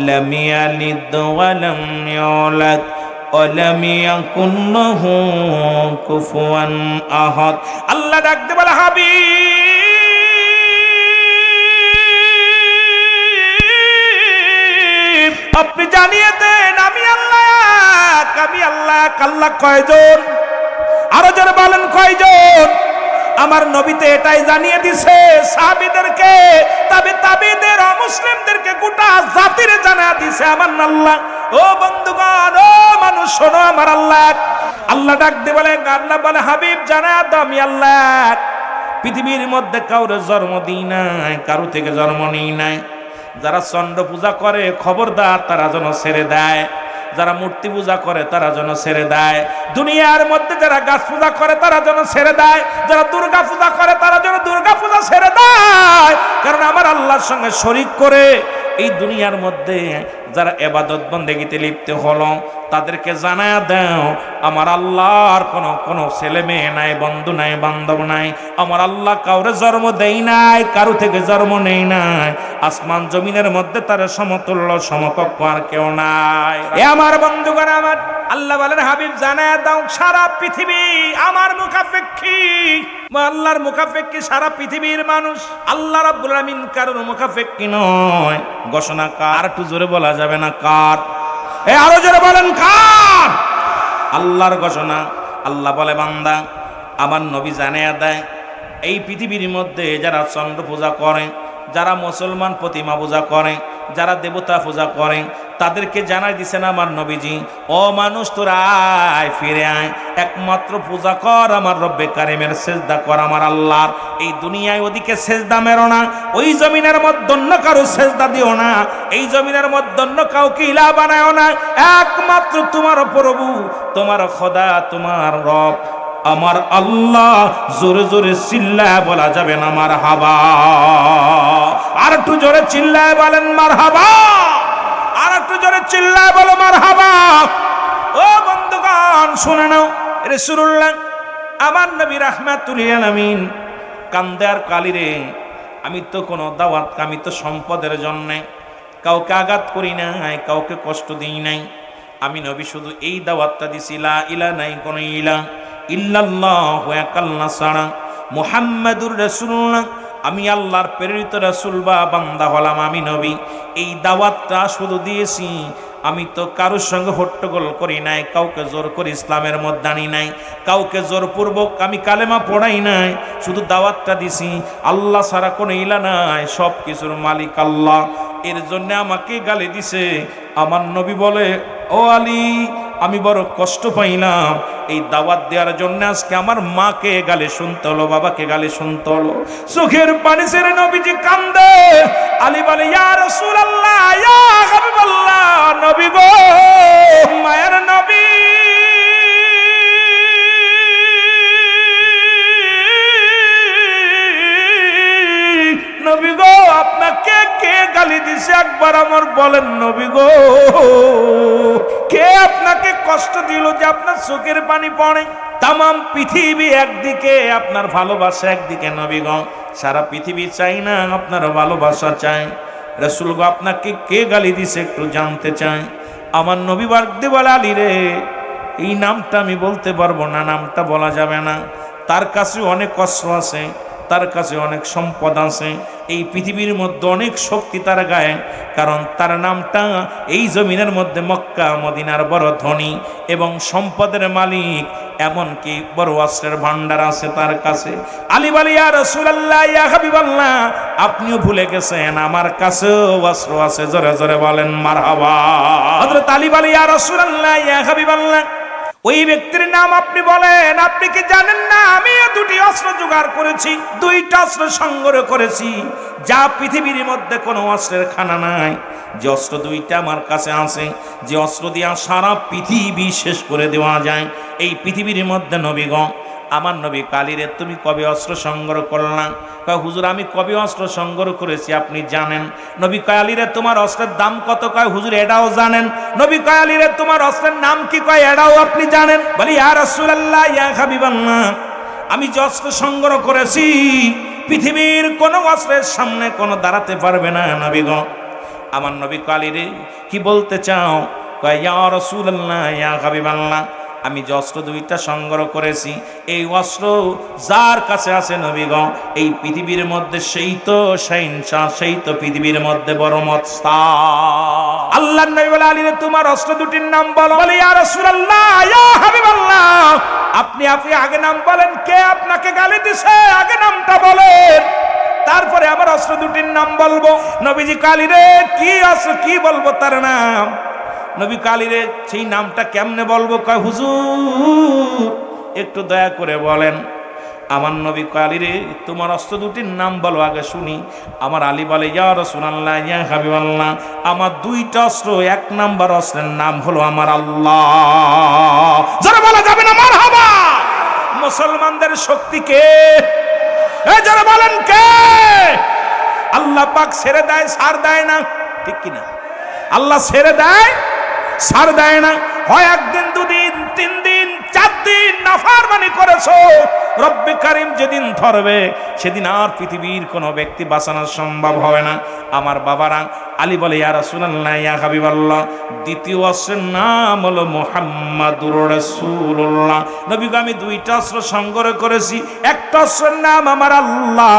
লাম ইয়ালিদ ওয়া লাম ইউলাদ ওয়া লাম ইয়াকুন লাহু কুফুয়ান আহাদ। আল্লাহ ডাকতে বলে, হাবিব আপনি জানিয়ে দেন আমি আল্লাহ। আল্লাহ কয়জন? আরো যারা বলেন কয়জন? আমার নবীতে এটাই জানিয়ে দিছে সাহাবীদেরকে, তাবিদের, অমুসলিমদেরকে, গোটা জাতিরে জানা দিছে আমার আল্লাহ। ও বন্ধুগণ, ও মানুষ শোনো, আমার আল্লাহ ডাক দিয়ে বলে, আল্লাহ বলে, হাবিব জানায় দাও আমি আল্লাহ। পৃথিবীর মধ্যে কাউরে জন্ম দিই নাই, কারো থেকে জন্ম নিই নাই। যারা চন্দ্র পূজা করে খবরদার তারা যেন ছেড়ে দেয়, যারা মূর্তি পূজা করে তারা যেন ছেড়ে দেয়। দুনিয়ার মধ্যে যারা গাছ পূজা করে তারা যেন ছেড়ে দেয়, যারা দুর্গা পূজা করে তারা যেন দুর্গা পূজা ছেড়ে দেয়। কারণ আমার আল্লাহর সঙ্গে শরীক করে এই দুনিয়ার মধ্যে যারা ইবাদত বন্দেগীতে লিপ্ত হলো, তাদেরকে জানায়া দাও আমার আল্লাহর কোনো ছেলে মেয়ে নাই, বন্ধু নাই, বান্ধব নাই। আমার আল্লাহ কাউরে জন্ম দেই নাই, কারো থেকে জন্ম নেই নাই। আসমান জমিনের মধ্যে তার সমতুল্য সমকক্ষ আর কেউ নাই। এ আমার বন্ধুগণ, আমার আল্লাহ বলেন, হাবিব জানায়া দাও সারা পৃথিবী আমার মুখাপেক্ষী, আল্লাহর মুখাপেক্ষী সারা পৃথিবীর মানুষ। আল্লাহ রাব্বুল আলামিন কারোর মুখাপেক্ষী নয়। ঘোষণা কার? একটু জোরে বলা যাবে না কার? আরো জোরে বলেন কার? আল্লাহর ঘোষণা। আল্লাহ বলে, বান্দা আমার নবী জানিয়ে দেয় এই পৃথিবীর মধ্যে যারা চন্দ্র পূজা করে, যারা মুসলমান প্রতিমা পূজা করে, যারা দেবতা পূজা করে, তাদেরকে জানাই দিছেন আমার নবীজি, ও মানুষ তোরা আয়, ফিরে আয়, একমাত্র পূজা কর আমার রব্বে কারিমের, সেজদা কর আমার আল্লাহর। এই দুনিয়ায় ওদিকে সেজদা মেরো না, ওই জমিনের মধ্যে অন্য কারো সেজদা দিও না, এই জমিনের মধ্যে অন্য কাউকে ইলা বানায়ও না। একমাত্র তোমার প্রভু, তোমার খোদা, তোমার রব আমার আল্লাহ। জোরে জোরে চিল্লায় বলা যাবে না মারহাবা? আর একটু জোরে চিল্লায় বলেন মারহাবা, আর একটু জোরে চিল্লায় বলো মারহাবা। ও বন্ধুগণ শুনে নাও, রাসূলুল্লাহ আমার নবী রাহমাতুল লিল আলামিন কান্দে আর কালি রে, আমি তো কোনো দাওয়াত, আমি তো সম্পদের জন্য কাউকে আঘাত করি নাই, কাউকে কষ্ট দিই নাই। আমি নবী শুধু এই দাওয়াতটা দিছি, লা ইলাহা নাই কোনো ইলাহ ইল্লাল্লাহু এক আল্লাহ ছাড়া, মুহাম্মাদুর রাসূলুল্লাহ আমি আল্লাহর প্রেরিত রাসূল বা বান্দা হলাম, আমি নবী। এই দাওয়াতটা শুধু দিয়েছি, আমি তো কারোর সঙ্গে হট্টগোল করি নাই, কাউকে জোর করে ইসলামের মধ্যে আনি নাই, কাউকে জোরপূর্বক আমি কালেমা পড়াই নাই, শুধু দাওয়াতটা দিছি। আল্লাহ ছাড়া কোনো ইলা নাই, সব কিছুর মালিক আল্লাহ। এর জন্য আমাকে গালি দিছে। আমার নবী বলে, ও আলী, আমি বড় কষ্ট পাইলাম এই দাওয়াত দেওয়ার জন্য। আজকে আমার মাকে গালি শুনতে হলো, বাবাকে গালি শুনতে হলো। চোখের পানি ছেড়ে নবীজি কান্দে। আলী বলে, ইয়া রাসূলুল্লাহ, ইয়া হাবিবাল্লাহ, নবী গো, মায়ের নবী, নবী গো, আপনাকে কে গালি দিছে একবার আমার বলেন নবী গো। কে আপনাকে কষ্ট দিল যে আপনার চোখের পানি পড়ে? তামাম পৃথিবী একদিকে, আপনার ভালোবাসা একদিকে নবী গো। সারা পৃথিবী চাই না, আপনার ভালোবাসা চাই। রাসূল গো, আপনাকে কে গালি দিছে একটু জানতে চাই। আমার নবী বাগদে বলে, আলী রে, এই নামটা আমি বলতে পারবো না, নামটা বলা যাবে না। তার কাছে অনেক অস্ত্র আছে, তার কাছে অনেক সম্পদ আছে, এই পৃথিবীর মধ্যে অনেক শক্তি তার গায়ে, কারণ তার নামটা এই জমিনের মধ্যে মক্কা মদিনার বড় ধনী এবং সম্পদের মালিক, এমনকি বড় অস্ত্রের ভান্ডার আছে তার কাছে। আলী বলে, ইয়া রাসূলুল্লাহ, ইয়া হাবিবাল্লাহ, আপনিও ভুলে গেছেন আমার কাছেও অস্ত্র আছে। জোরে জোরে বলেন মারহাবা। হযরত আলী বলে, ইয়া রাসূলুল্লাহ, ইয়া হাবিবাল্লাহ, ওই ব্যক্তির নাম আপনি বলেন। আপনি কি জানেন না আমি দুটি অস্ত্র জোগাড় করেছি, দুইটা অস্ত্র সংগ্রহ করেছি, যা পৃথিবীর মধ্যে কোনো অস্ত্রের খানা নাই। যে অস্ত্র দুইটা আমার কাছে আছে, যে অস্ত্র দিয়া সারা পৃথিবী শেষ করে দেওয়া যায় এই পৃথিবীর মধ্যে। নবীগণ, আমার নবী কালীরে তুমি কবে অস্ত্র সংগ্রহ করলাম? কয়, হুজুর আমি কবে অস্ত্র সংগ্রহ করেছি আপনি জানেন? নবী কয়, আলীরে তোমার অস্ত্রের দাম কত? কয়, হুজুর এটাও জানেন। নবী কয়, আলীরে তোমার অস্ত্রের নাম কি? কয়, এটাও আপনি জানেন। বলি, ইয়া রাসূলুল্লাহ, ইয়া হাবিবাল্লাহ, আমি যে অস্ত্র সংগ্রহ করেছি পৃথিবীর কোনো অস্ত্রের সামনে কোনো দাঁড়াতে পারবে না নবীগণ। আমার নবী কয়, আলীরে কি বলতে চাও? কয়, ইয়া রাসূলুল্লাহ, ইয়া হাবিবাল্লাহ, আমি যে অস্ত্র দুইটা সংগ্রহ করেছি, এই অস্ত্র যার কাছে আছে নবীগণ, এই পৃথিবীর মধ্যে সেই তো শাহিনশাহ, সেই তো পৃথিবীর মধ্যে বড় মস্তা। আল্লাহর নবী বলে, আলী রে তোমার অস্ত্র দুটির নাম বলো। বলে, ইয়া রাসূলুল্লাহ, ইয়া হাবিবাল্লাহ, আপনি আগে নাম বলেন। কে আপনাকে গালি দিছে? আগে নামটা বলেন, তারপরে আমার অস্ত্র দুটির নাম বলবো। নবীজি কালী রে কি অস্ত্র, কি বলবো তার নাম? নবী কালীরে সেই নামটা কেমনে বলবো? কয়, হুজুর একটু দয়া করে বলেন। আমার নবী কালীরে তোমার অস্ত্র দুটির নাম বলো আগে শুনি। আমার আলী বলে, ইয়া রাসূলুল্লাহ, ইয়া হাবিবাল্লাহ, আমার দুইটা অস্ত্র, এক নাম্বার অস্ত্রের নাম হলো আমার আল্লাহ। যারা বলা যাবে না মারহাবা। মুসলমানদের শক্তি কে? যারা বলেন কে? আল্লাহ পাক ছেড়ে দেয়, ছাড় দেয় না, ঠিক কিনা? আল্লাহ ছেড়ে দেয়, ছাড় দেয় না। হয় একদিন, দুদিন, 3 দিন, 4 দিন নাফরমানি করেছো, রব্বে কারীম যেদিন ধরবে সেদিন আর পৃথিবীর কোনো ব্যক্তি বাঁচানো সম্ভব হবে না। আমার বাবারা, আলী বলে, ইয়া রাসূলুল্লাহ, ইয়া হাবিবাল্লাহ, দ্বিতীয় অস্ত্রের নাম হলো মুহাম্মাদুর রাসূলুল্লাহ। নবী গো, আমি দুইটা অস্ত্র সংগ্রহ করেছি, একটা অস্ত্রের নাম আমার আল্লাহ,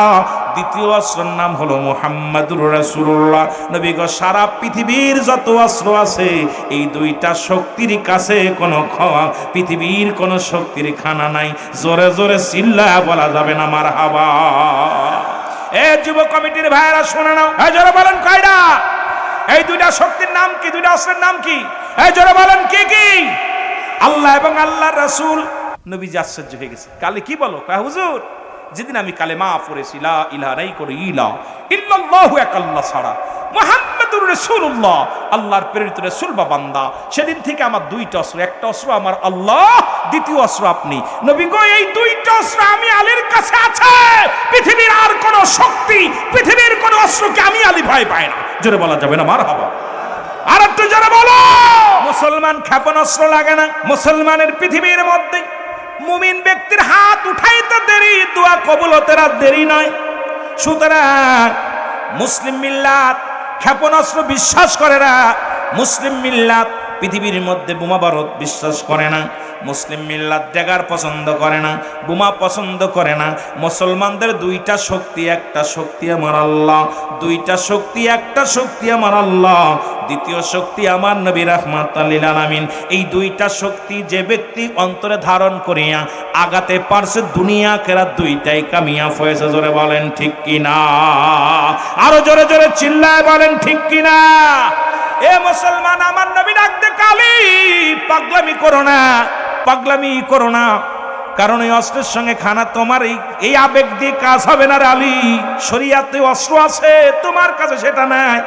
দ্বিতীয় অস্ত্রের নাম হলো মুহাম্মাদুর রাসূলুল্লাহ। নবী গো, সারা পৃথিবীর যত অস্ত্র আছে এই দুইটা শক্তির কাছে কোনো পৃথিবীর কোনো শক্তির খানা নাই। জোরে জোরে চিল্লায়া বলা যাবে না মারহাবা। এ যুব কমিটির ভাইরা শুনে নাও, এই জোরে বলেন কয়টা? এই দুইটা শক্তির নাম কি? দুইটা অস্ত্রের নাম কি? এই জোরে বলেন কি কি? আল্লাহ এবং আল্লাহর রাসূল। নবীজি আশ্চর্য হয়ে গেছে। কালে কি বলো? কয়, হুজুর যেদিন আমি কালেমা পড়েছি, লা ইলাহা নাই করে ইলা ইল্লাল্লাহু এক আল্লাহ ছাড়া, মুহাম্মাদুর রাসূলুল্লাহ আল্লাহর প্রেরিত রাসূল বা বান্দা, সেদিন থেকে আমার দুইটা অস্ত্র, একটা অস্ত্র আমার আল্লাহ, দ্বিতীয় অস্ত্র আপনি। নবী গো, এই দুইটা অস্ত্র আমি আলীর কাছে আছে। পৃথিবীর আর কোন শক্তি, পৃথিবীর কোন অস্ত্রকে আমি আলী ভয় পাই না। জোরে বলা যাবে না মারহাবা। আর একটু জোরে বলো। মুসলমান ক্ষেপণাস্ত্র লাগে না। মুসলমানের পৃথিবীর মধ্যে মুমিন ব্যক্তির হাত উঠাইতে দেরি, দোয়া কবুল হতে রাত দেরি নয়। সুতরাং মুসলিম মিল্লাত ক্ষেপণাস্ত্র বিশ্বাস করে না। মুসলিম মিল্লাত পৃথিবীর মধ্যে বোমা বারুদ বিশ্বাস করে না। মুসলিম মিল্লাত ড্যাগার পছন্দ করে না, বোমা পছন্দ করে না। মুসলমানদের দুইটা শক্তি, একটা শক্তি আমার আল্লাহ, দুইটা শক্তি, একটা শক্তি আমার আল্লাহ, দ্বিতীয় শক্তি আমার নবী রাহমাতুল লিল আলামিন। এই দুইটা শক্তি যে ব্যক্তি অন্তরে ধারণ করিয়া আগাতে পারছে, দুনিয়া আখিরাত দুইটাই কামিয়াব হয়েছে। জোরে বলেন ঠিক কিনা? আরো জোরে জোরে চিল্লায় বলেন ঠিক কিনা? এ মুসলমান, আমার নবী ডাক দে, কালি পাগলামি করো না, পাগলামি করো না, কারণ এই অস্ত্রের সঙ্গে খানা তোমার এই আবেগ দিয়ে কাজ হবে না রে আলী। শরীয়তে অস্ত্র আছে, তোমার কাছে সেটা নাই।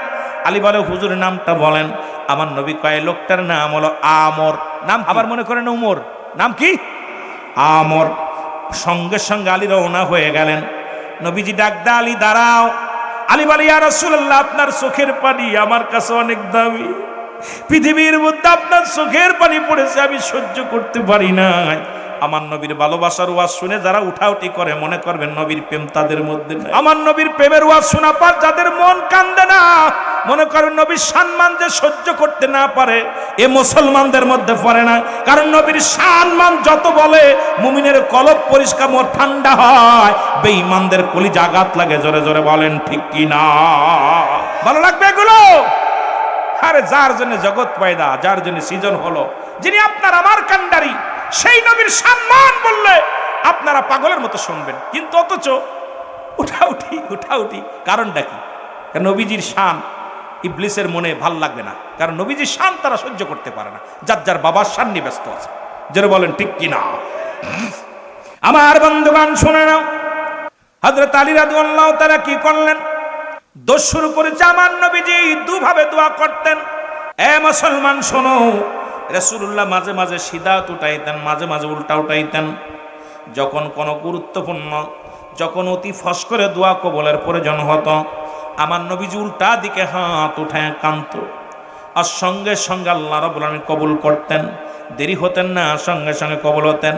আলী বলে, হুজুরের নামটা বলেন। আমার নবী কয়, লোকটার নাম হলো আমর। নাম আবার মনে করেন উমর, নাম কি? আমর। সঙ্গে সঙ্গে আলী রওনা হয়ে গেলেন। নবীজি ডাক দে, আলী দাঁড়াও। আলী বলে, ইয়া রাসূলুল্লাহ, আপনার চোখের পানি আমার কাছে অনেক দামি। পৃথিবীর মধ্যে আপনার চোখের পানি পড়েছে, আমি সহ্য করতে পারি না। আমার নবীর ভালোবাসার ওয়াজ শুনে যারা উঠাউটি করে, মনে করবেন নবীর প্রেম তাদের মধ্যে নাই। আমার নবীর প্রেমের ওয়াজ শোনা পর যাদের মন কান্দে না, মনে করেন নবীর সম্মান যে সহ্য করতে না পারে, এ মুসলমানদের মধ্যে পড়ে না। কারণ নবীর সম্মান যত বলে, মুমিনের কলব পরিষ্কার মোর ঠান্ডা হয়, বেঈমানদের কলিজা আঘাত লাগে। জোরে জোরে বলেন ঠিক কিনা? ভালো লাগবে এগুলো? আরে যার জন্য জগৎ পয়দা, যার জন্য সৃজন হলো, যিনি আপনার আমার কান্ডারি, সেই নবীর সম্মান বললে আপনারা পাগলের মতো শুনবেন। কিন্তু অথচ উঠাউঠি কারণটা কি? কারণ নবীজির শান ইবলিসের মনে ভাল লাগবে না, কারণ নবীজির শান তারা সহ্য করতে পারে না। যার যার বাবার শান নিয়ে ব্যস্ত আছে। যারা বলেন ঠিক কিনা? আমার বন্ধুগণ শুনে নাও, হযরত আলী রাদিয়াল্লাহু তাআলা কি করলেন? দোষ শুরু করেছে। আমার নবীজি দুভাবে দোয়া করতেন। এ মুসলমান শোনো, রাসূলুল্লাহ মাঝে মাঝে সিধা উঠাইতেন, মাঝে মাঝে উল্টা উঠাইতেন। যখন কোনো গুরুত্বপূর্ণ, যখন অতি ফস করে দোয়া কবুলের প্রয়োজন হতো, আমার নবীজি উল্টা দিকে হাত উঠায় কাঁদত। আর সঙ্গে সঙ্গে আল্লাহ রাব্বুল আলামিন কবুল করতেন। দেরি হতেন না, সঙ্গে সঙ্গে কবুল হতেন।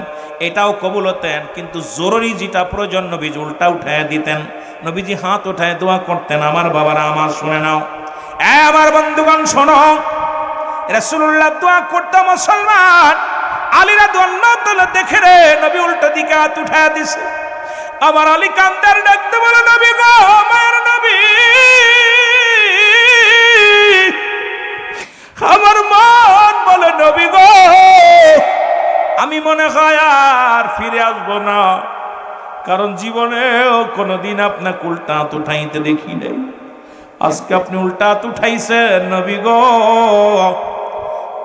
এটাও কবুল হতেন, কিন্তু জরুরি যেটা প্রয়োজন নবীজি উল্টা উঠায় দিতেন। নবীজি হাত উঠায় দোয়া করতেন। আমার বাবারা, আমার শুনে নাও, আমার বন্ধুগণ শোনো, রাসূলুল্লাহ দোয়া করতে মুসলমান আলী রাদিয়াল্লাহু তাআলা দেখে রে নবী উল্টো দিকে হাত উঠায় দিছে। আমার আলী কান্দার ডাকতে বলে, নবী গো, আমার নবী, আমার মন বলে, নবী গো, আমি মনে হয় আর ফিরে আসবো না, কারণ জীবনেও কোনোদিন আপনাকে উল্টা হাত উঠাইতে দেখি নাই। আজকে আপনি উল্টা হাত উঠাইছেন নবী গো,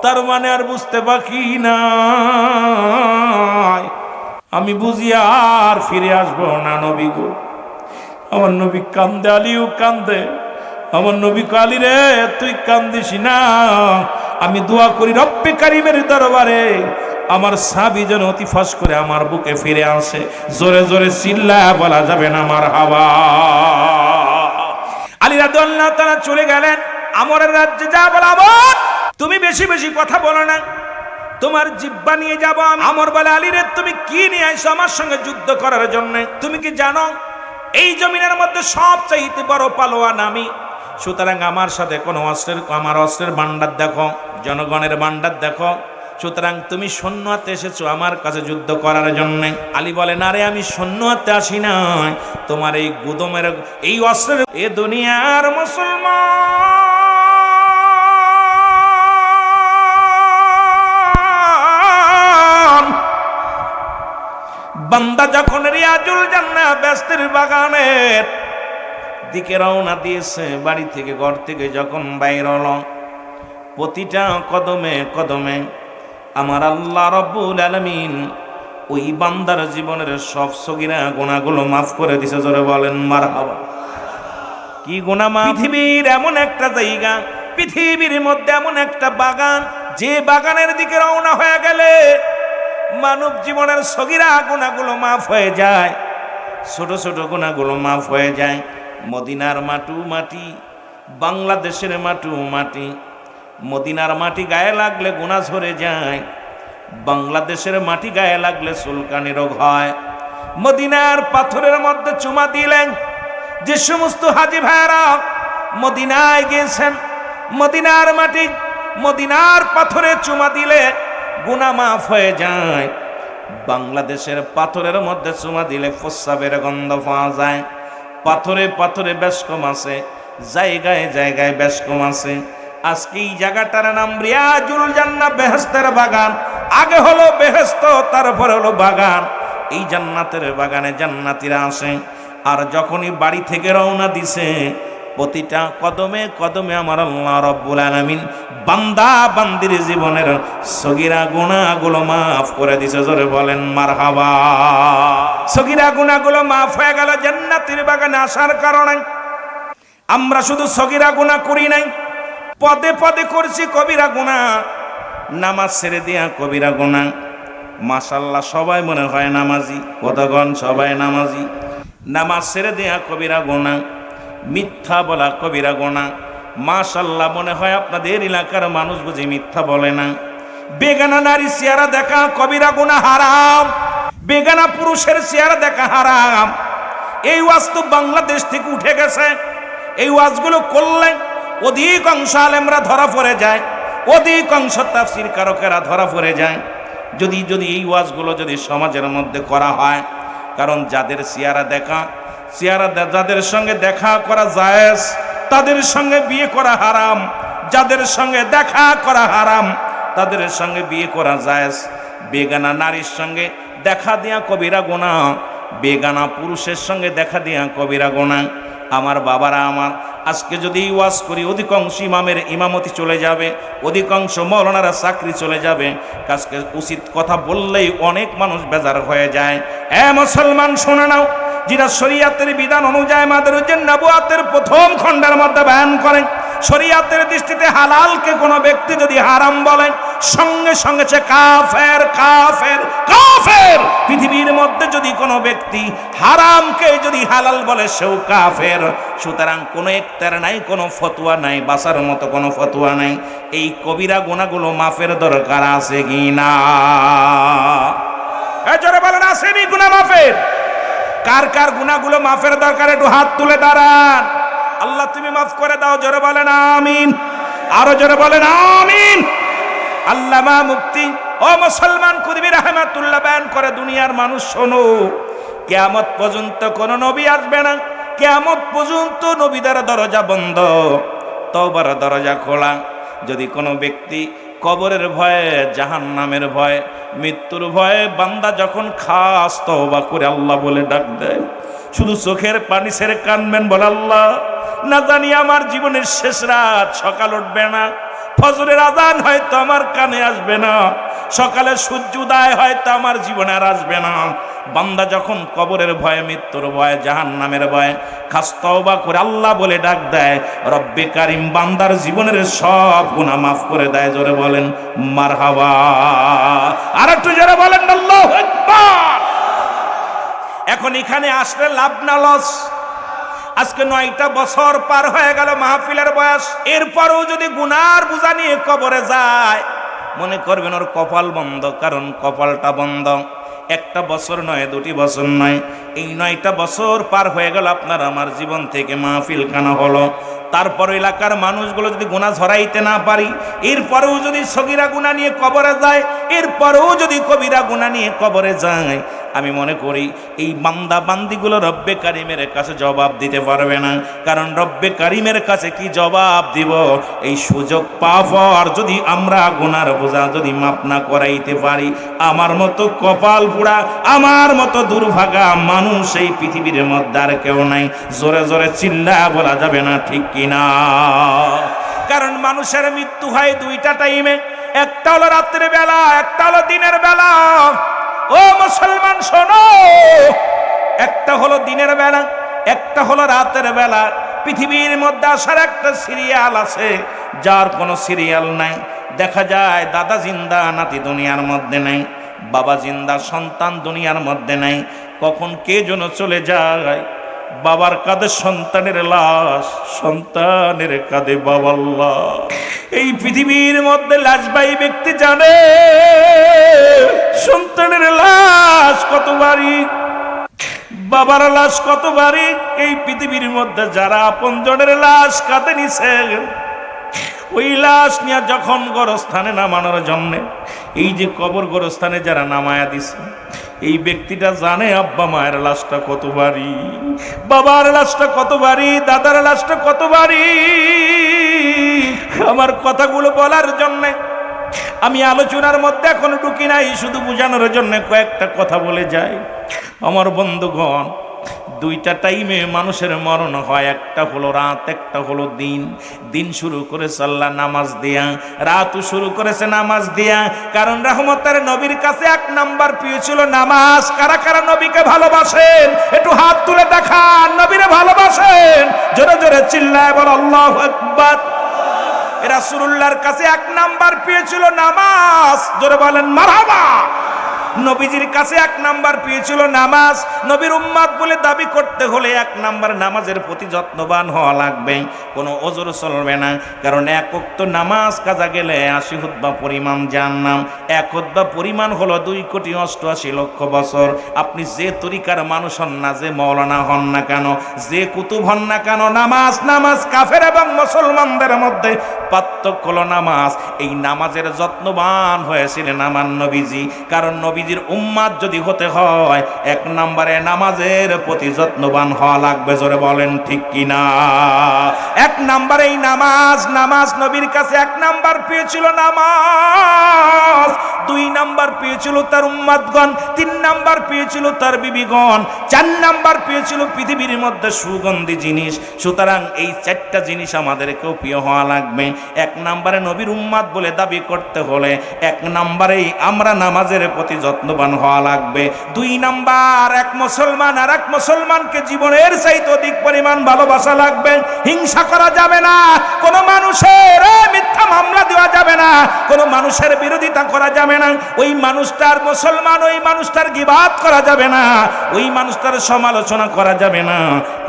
তার মানে আর বুঝতে বাকি না, আমি বুঝি আর ফিরে আসবো না নবী গো। আমার নবী কান্দে, আলীও কান্দে। আমার নবী কয়, আলী রে, তুই কান্দিস না, আমি দোয়া করি রব্বে কারিমের দরবারে আমার সাহাবী যেন অতি ফাঁস করে আমার বুকে ফিরে আসে। জোরে জোরে চিল্লায়া বলা যাবে না মারহাবা। আলী রাদিয়াল্লাহু তাআলা চলে গেলেন আমরের রাজ্যে। যা বলে, আমর, তুমি বেশি বেশি কথা বলো না, তোমার জিহ্বা নিয়ে যাব। আমর বলে, আলী রে, তুমি কি নিয়ে আইছো আমার সঙ্গে যুদ্ধ করার জন্য? তুমি কি জানো এই জমিনের মধ্যে সবচাইতে বড় পালোয়ান আমি? সুতরাং আমার সাথে কোনো আমার অস্ত্রের ভান্ডার দেখো, জনগণের ভান্ডার দেখো। সুতরাং তুমি সৈন্য হাতে এসেছো আমার কাছে যুদ্ধ করার জন্য। আলী বলে, না রে, আমি সৈন্য হাতে আসি নাই, তোমার এই গুদমের এই অস্ত্রের। এ দুনিয়ার মুসলমান বান্দা যখন রিয়াজুল জান্নাহ বেহেশতের বাগানের দিকে রওনা দিয়েছে, বাড়ি থেকে, ঘর থেকে যখন বাইর হলো, প্রতিটা কদমে কদমে আমার আল্লাহ রাব্বুল আলামিন ওই বান্দার জীবনের সব সগীরা গুনাহগুলো মাফ করে দিয়েছে। জোরে বলেন মারহাবা। কি গুনাহ মাফ? পৃথিবীর এমন একটা জায়গা, পৃথিবীর মধ্যে এমন একটা বাগান, যে বাগানের দিকে রওনা হয়ে গেলে মানব জীবনের সগীরা গুনাহগুলো মাফ হয়ে যায়, ছোট ছোট গুনাহগুলো মাফ হয়ে যায়। মদিনার মাটু মাটি, বাংলাদেশের মাটু মাটি, মদিনার মাটি গায়ে লাগলে গুনাহ ঝরে যায়, বাংলাদেশের মাটি গায়ে লাগলে চুলকানি রোগ হয়। মদিনার পাথরের মধ্যে চুমা দিলেন যে সমস্ত হাজী ভাইরা মদিনায় গিয়েছেন, মদিনার মাটি, মদিনার পাথরে চুমা দিলে গুনাহ মাফ হয়ে যায়। বাংলাদেশের পাথরের মধ্যে চুমা দিলে প্রস্রাবের গন্ধ পাওয়া যায়। পাথরে পাথরে বেশকম আছে, জায়গায় জায়গায় বেশকম আছে। আজকে এই জায়গাটার নাম রিয়াজুল জান্নাহ, বেহেশতের বাগান। আগে হলো বেহেশত, তারপরে হলো বাগান। এই জান্নাতের বাগানে জান্নাতীরা আসে। আর যখনই বাড়ি থেকে রওনা দিছে, প্রতিটা কদমে কদমে আমার আল্লাহ রাব্বুল আলামিন বান্দা বান্দির জীবনের সগীরা গুনাহগুলো মাফ করে দিছে। জোরে বলেন মারহাবা। সগীরা গুনাহগুলো মাফ হয়ে গেল জান্নাতের বাগানে আসার কারণে। আমরা শুধু সগীরা গুনাহ করি নাই, পদে পদে করছি কবিরা গুনাহ। নামাজ ছেড়ে দিয়া কবিরা গুনাহ। মাশাআল্লাহ, সবাই মনে হয় নামাজি, কতক্ষণ সবাই নামাজি। নামাজ ছেড়ে দিয়া কবিরা গুনাহ, মিথ্যা বলা কবিরা গুনাহ। মাশাআল্লাহ, মনে হয় আপনাদের এলাকার মানুষ বুঝি মিথ্যা বলে না। বেগানা নারী চেহারা দেখা কবিরা গুনাহ, হারাম। বেগানা পুরুষের চেহারা দেখা হারাম। এই ওয়াজ তো বাংলাদেশ থেকে উঠে গেছে। এই ওয়াজগুলো করলে অধিকাংশ আলেমরা ধরা পড়ে যায়, অধিকাংশ তাফসীর কারকেরা ধরা পড়ে যায়। যদি এই ওয়াজগুলো যদি সমাজের মধ্যে করা হয়, কারণ যাদের চেহারা দেখা, যাদের সঙ্গে দেখা করা জায়েজ, তাদের সঙ্গে বিয়ে করা হারাম। যাদের সঙ্গে দেখা করা হারাম, তাদের সঙ্গে বিয়ে করা জায়েজ। বেগানা নারীর সঙ্গে দেখা দিয়া কবিরা গুনাহ, বেগানা পুরুষের সঙ্গে দেখা দিয়া কবিরা গুনাহ। আমার বাবারা, আমার আজকে যদি ওয়াজ করি, অধিকাংশ ইমামের ইমামতি চলে যাবে, অধিকাংশ মৌলানারা চাকরি চলে যাবে। আজকে উচিত কথা বললেই অনেক মানুষ বেজার হয়ে যায়। মুসলমান শোনা নাও, যেটা শরীয়তের বিধান অনুযায়ী মাদরুজ্জে নবুয়াতের প্রথম খণ্ডের মধ্যে বয়ান করেন, শরীয়তের দৃষ্টিতে হালালকে কোনো ব্যক্তি যদি হারাম বলে, সঙ্গে সঙ্গে সে কাফের, কাফের, কাফের। পৃথিবীর মধ্যে যদি কোনো ব্যক্তি হারামকে যদি হালাল বলে, সেও কাফের। সুতরাং কোনো ইখতিয়ার নাই, কোনো ফতোয়া নাই, বাসার মতো কোনো ফতোয়া নাই। এই কবিরা গুনাহগুলো মাফের দরকার আছে কি না? জোরে বলেন, আসেনি গুনাহ মাফের? কার কার গুনাহগুলো মাফের দরকার একটু হাত তুলে দাঁড়ান। আল্লাহ তুমি মাফ করে দাও। জোরে বলেন আমিন। আরো জোরে বলেন আমিন। আল্লামা মুফতি ও মুসলমান কুতুবী রাহমাতুল্লাহ বয়ান করে, দুনিয়ার মানুষ শোনো, কিয়ামত পর্যন্ত কোন নবী আসবে না। কিয়ামত পর্যন্ত নবীদের দরজা বন্ধ, তওবার দরজা খোলা। যদি কোনো ব্যক্তি কবরের ভয়ে, জাহান্নামের ভয়ে, মৃত্যুর ভয়ে বান্দা যখন খাস তওবা করে আল্লাহ বলে ডাক দেয়, শুধু চোখের পানি ছেড়ে কানবেন, বলে আল্লাহ না জানি আমার জীবনের শেষ রাত, সকাল উঠবে না, ফজরের আজান হয়তো আমার কানে আসবে না, সকালে সূর্য উদয় হয়তো আমার জীবনে আর আসবে না। বান্দা যখন কবরের ভয়ে, মৃত্যুর ভয়ে, জাহান্নামের ভয়ে খাস তওবা করে আল্লাহ বলে ডাক দেয়, রব্বে কারিম বান্দার জীবনের সব গুনাহ মাফ করে দেয়। জোরে বলেন মারহাবা। আর একটু জোরে বলেন আল্লাহু আকবার। এখন এখানে আসলে লাভ না লস? আজকে 9টা বছর পার হয়ে গেল মাহফিলের বয়স, এরপরও যদি গুনার বোঝা নিয়ে কবরে যায়, মনে করবেন ওর কপাল বন্ধ। কারণ কপালটা বন্ধ। 1টা বছর নয়, 2টি বছর নয়, এই 9টা বছর পার হয়ে গেল আপনার আমার জীবন থেকে মাহফিল খানা হলো। তারপর এলাকার মানুষগুলো যদি গুনাহ ঝরাইতে না পারি, এরপরেও যদি সগীরা গুনাহ নিয়ে কবরে যায়, এরপরেও যদি কবিরা গুনাহ নিয়ে কবরে যায়, আমি মনে করি এই বান্দা বান্দিগুলো রব্বে কারিমের কাছে জবাব দিতে পারবে না। কারণ রব্বে কারিমের কাছে কি জবাব দিব? এই সুযোগ পাওয়ার যদি আমরা গুনার বোঝা যদি মাপ না করাইতে পারি, আমার মতো কপাল পোড়া, আমার মতো দুর্ভাগা মানুষ এই পৃথিবীর মধ্যে আর কেউ নাই। জোরে জোরে চিল্লা বলা যাবে না, ঠিক কিনা? কারণ মানুষের মৃত্যু হয় 2টা টাইমে, একটা হলো রাতের বেলা, একটা হলো দিনের বেলা। ও মুসলমান শোনো, একটা হলো দিনের বেলা, একটা হলো রাতের বেলা। পৃথিবীর মধ্যে আসার একটা সিরিয়াল আছে, যার কোনো সিরিয়াল নাই। দেখা যায় দাদা জিন্দা, নাতি দুনিয়ার মধ্যে নাই, বাবা জিন্দা, সন্তান দুনিয়ার মধ্যে নাই। কখন কে যেন চলে যায়, বাবার কাঁধে সন্তানের লাশ, সন্তানের কাঁধে বাবার লাশ। এই পৃথিবীর মধ্যে লাশবাহী ব্যক্তি জানে সন্তানের লাশ কত ভারী, বাবার লাশ কত ভারী। এই পৃথিবীর মধ্যে যারা আপনজনের লাশ কাঁধে নিছেন, ওই লাশ নিয়ে যখন গোরস্থানে নামানোর জন্যে এই যে কবর গোরস্থানে যারা নামায়া দিছে, এই ব্যক্তিটা জানে আব্বা মায়ের লাশটা কত ভারী, বাবার লাশটা কত ভারী, দাদার লাশটা কত ভারী। আমার কথাগুলো বলার জন্যে আমি আলোচনার মধ্যে এখনো ঢুকি নাই, শুধু বোঝানোর জন্য কয়েকটা কথা বলে যাই। আমার বন্ধুগণ, দুইটা টাইমে মানুষের মরণ হয়, একটা হলো রাত, একটা হলো দিন। দিন শুরু করেছে আল্লাহ নামাজ দিয়া, রাতও শুরু করেছে নামাজ দিয়া। কারণ রহমতের নবীর কাছে এক নাম্বার প্রিয় ছিল নামাজ। কারা কারা নবীকে ভালোবাসেন একটু হাত তুলে দেখান, নবীরে ভালোবাসেন, জোরে জোরে চিল্লায় বল আল্লাহু আকবার। রাসূলুল্লাহর কাছে এক নাম্বার প্রিয় ছিল নামাজ, জোরে বলেন মারহাবা। নবীজির কাছে এক নাম্বার প্রিয় ছিল নামাজ। নবীর উম্মত বলে দাবি করতে হলে এক নাম্বার নামাজের প্রতি যত্নবান হওয়া লাগবে, কোনো ওজর চলবে না। কারণ এক ওয়াক্ত নামাজ কাজা গেলে 80 হুতবা পরিমাণ জাহান্নাম। এক হুতবা পরিমাণ হলো 2,88,00,000 বছর। আপনি যে তরিকার মানুষ হন না, যে মাওলানা হন না কেন, যে কুতুব হন না কেন, নামাজ নামাজ। কাফের এবং মুসলমানদের মধ্যে পার্থক্য হলো নামাজ। এই নামাজের যত্নবান হয়েছিলেন আমার নবীজি। কারণ নবীজির উম্মাত যদি হতে হয়, এক নম্বরে নামাজের প্রতি যত্নবান হওয়া লাগবে, জোরে বলেন ঠিক কিনা। এক নম্বরে এই নামাজ। নামাজ নবীর কাছে এক নাম্বার পেয়েছিল নামাজ, 2 নাম্বার পেয়েছিল তার উম্মাতগণ, 3 নাম্বার পেয়েছিল তার বিবিগণ, 4 নাম্বার পেয়েছিল পৃথিবীর মধ্যে সুগন্ধি জিনিস। সুতরাং এই 4টা জিনিস আমাদেরকেও প্রিয় হওয়া লাগবে। এক নাম্বারে নবীর উম্মাত বলে দাবি করতে হলে এক নাম্বারেই আমরা নামাজের প্রতি যত্নবান হওয়া লাগবে। 2 নাম্বার, এক মুসলমান আর এক মুসলমানকে জীবনের চাইতে অধিক পরিমাণ ভালোবাসা লাগবে। হিংসা করা যাবে না, কোন মানুষের মিথ্যা মামলা দেওয়া যাবে না, কোন মানুষের বিরোধিতা করা যাবে না। ওই মানুষটার মুসলমান, ওই মানুষটার গীবাত করা যাবে না, ওই মানুষটার সমালোচনা করা যাবে না।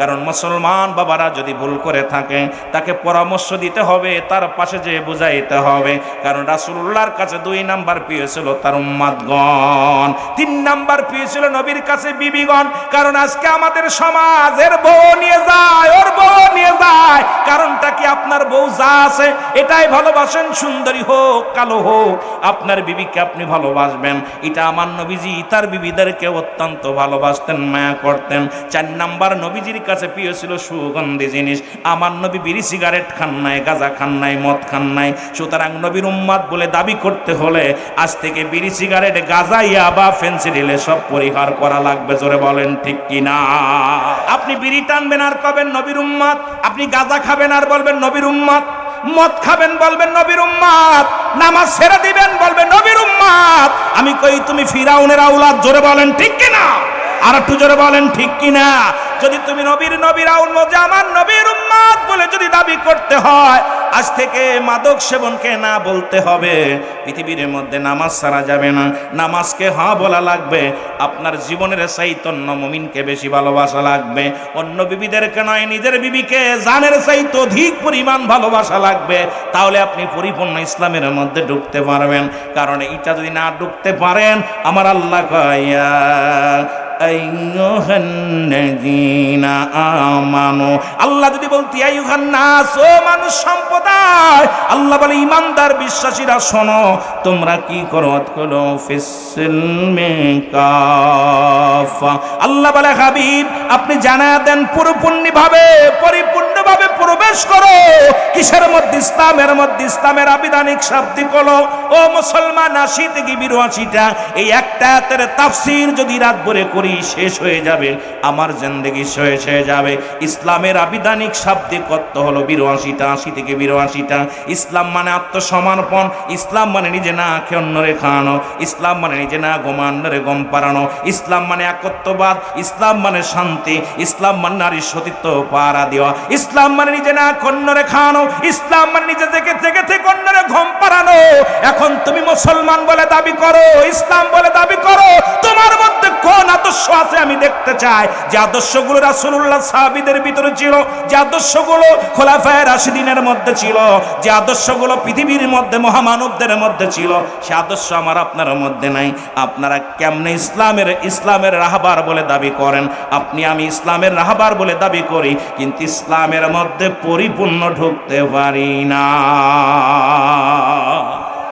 কারণ মুসলমান বাবারা যদি ভুল করে থাকে, তাকে পরামর্শ দিতে হবে, তার পাশে যেয়ে বুঝাইতে হবে। কারণ রাসূলুল্লাহর কাছে 2 নাম্বার পেয়েছিল তার উম্মাতগণ, 3 নাম্বার পেয়েছিল নবীর কাছে বিবিগণ। কারণ আজকে আমাদের সমাজের বউ নিয়ে যায়, ওর বউ নিয়ে যায়। কারণটা কি? আপনার বউ যা আছে এটাই ভালোবাসেন, সুন্দরী হোক কালো হোক, আপনার বিবিকে আপনি ভালোবাসবেন। এটা আমার নবীজি তার বিবিদেরকে অত্যন্ত ভালোবাসতেন, মায়া করতেন। 4 নাম্বার নবীজির কাছে প্রিয় ছিল সুগন্ধি জিনিস। আমার নবী বিড়ি সিগারেট খান নাই, গাঁজা খান নাই, মদ খান নাই। সুতরাং নবীর উম্মাত বলে দাবি করতে হলে আজ থেকে বিড়ি সিগারেট, গাঁজা, ইয়াবা, ফেন্সিডিলে সব পরিহার করা লাগবে, জোরে বলেন ঠিক কিনা। আপনি বিড়ি টানবেন আর কবেন নবীর উম্মাত, আপনি গাঁজা খাবেন আর বলবেন নবীর উম্মাত, মদ খাবেন বলবেন নবীর উম্মাত, নামাজ ছেড়ে দিবেন বলবেন নবীর উম্মাত। আমি কই তুমি ফিরাউনের আওলাদ, জোরে বলেন ঠিক কিনা। আর একটু জোরে বলেন ঠিক কিনা। যদি তুমি নবীর আউলাদ, আমার নবীর উম্মত বলে যদি দাবি করতে হয়, আজ থেকে মাদক সেবনকে না বলতে হবে। পৃথিবীর মধ্যে নামাজ ছাড়া যাবে না, নামাজকে হ্যাঁ বলা লাগবে। আপনার জীবনের চাইতন্য মুমিনকে বেশি ভালোবাসা লাগবে, অন্য বিবিদেরকে নয়, নিজের বিবিকে জানের চাইতে অধিক পরিমাণ ভালোবাসা লাগবে। তাহলে আপনি পরিপূর্ণ ইসলামের মধ্যে ঢুকতে পারবেন। কারণ এটা যদি না ঢুকতে পারেন, আমার আল্লাহ কয়া আল্লাহ যদি বলতি আইয়ুহান নাস, ও মানুষ সম্প্রদায়, আল্লাহ বলে ইমানদার বিশ্বাসীরা শোনো, তোমরা কি করো ফিসসিলমি কাফা। আল্লাহ বলে হাবিব আপনি জানায়া দেন পরিপূর্ণভাবে প্রবেশ করো। কিসের মধ্যে? ইসলামের মধ্যে। ইসলামের আবিধানিক শাব্দিক হলো, ও মুসলমান 80 থেকে 82টা। এই একটা আয়াতের তাফসীর যদি রাত ভরে করি শেষ হয়ে যাবে, আমার জিন্দেগি শেষ হয়ে যাবে। ইসলামের আবিধানিক শাব্দিক অর্থ হলো 82টা, 80 থেকে 82টা। ইসলাম মানে আত্মসমর্পণ, ইসলাম মানে নিজে না খেয়ে অন্যরে খাওয়ানো, ইসলাম মানে নিজে না ঘুমানোরে ঘুম পাড়ানো, ইসলাম মানে একত্ববাদ, ইসলাম মানে শান্তি, ইসলাম মানে নারীর সতীত্ব পাহারা দেওয়া, ইসলাম মানে নিজে না অন্যরে খাওয়ানো, ইসলাম মানে নিজে থেকে অন্যরে ঘুম পাড়ানো। এখন তুমি মুসলমান বলে দাবি করো, ইসলাম বলে দাবি করো, তোমার মধ্যে কোন আদর্শ আছে আমি দেখতে চাই। যে আদর্শগুলো রাসূলুল্লাহ সাহাবীদের ভিতরে ছিল, যে আদর্শগুলো খোলাফায়ে রাশিদিনের মধ্যে ছিল, যে আদর্শগুলো পৃথিবীর মধ্যে মহামানবদের মধ্যে ছিল, সে আদর্শ আমার আপনার মধ্যে নাই। আপনারা কেমনে ইসলামের রাহবার বলে দাবি করেন? আপনি আমি ইসলামের রাহবার বলে দাবি করি, কিন্তু ইসলামের মধ্যে পরিপূর্ণ ঢুকতে পারি না।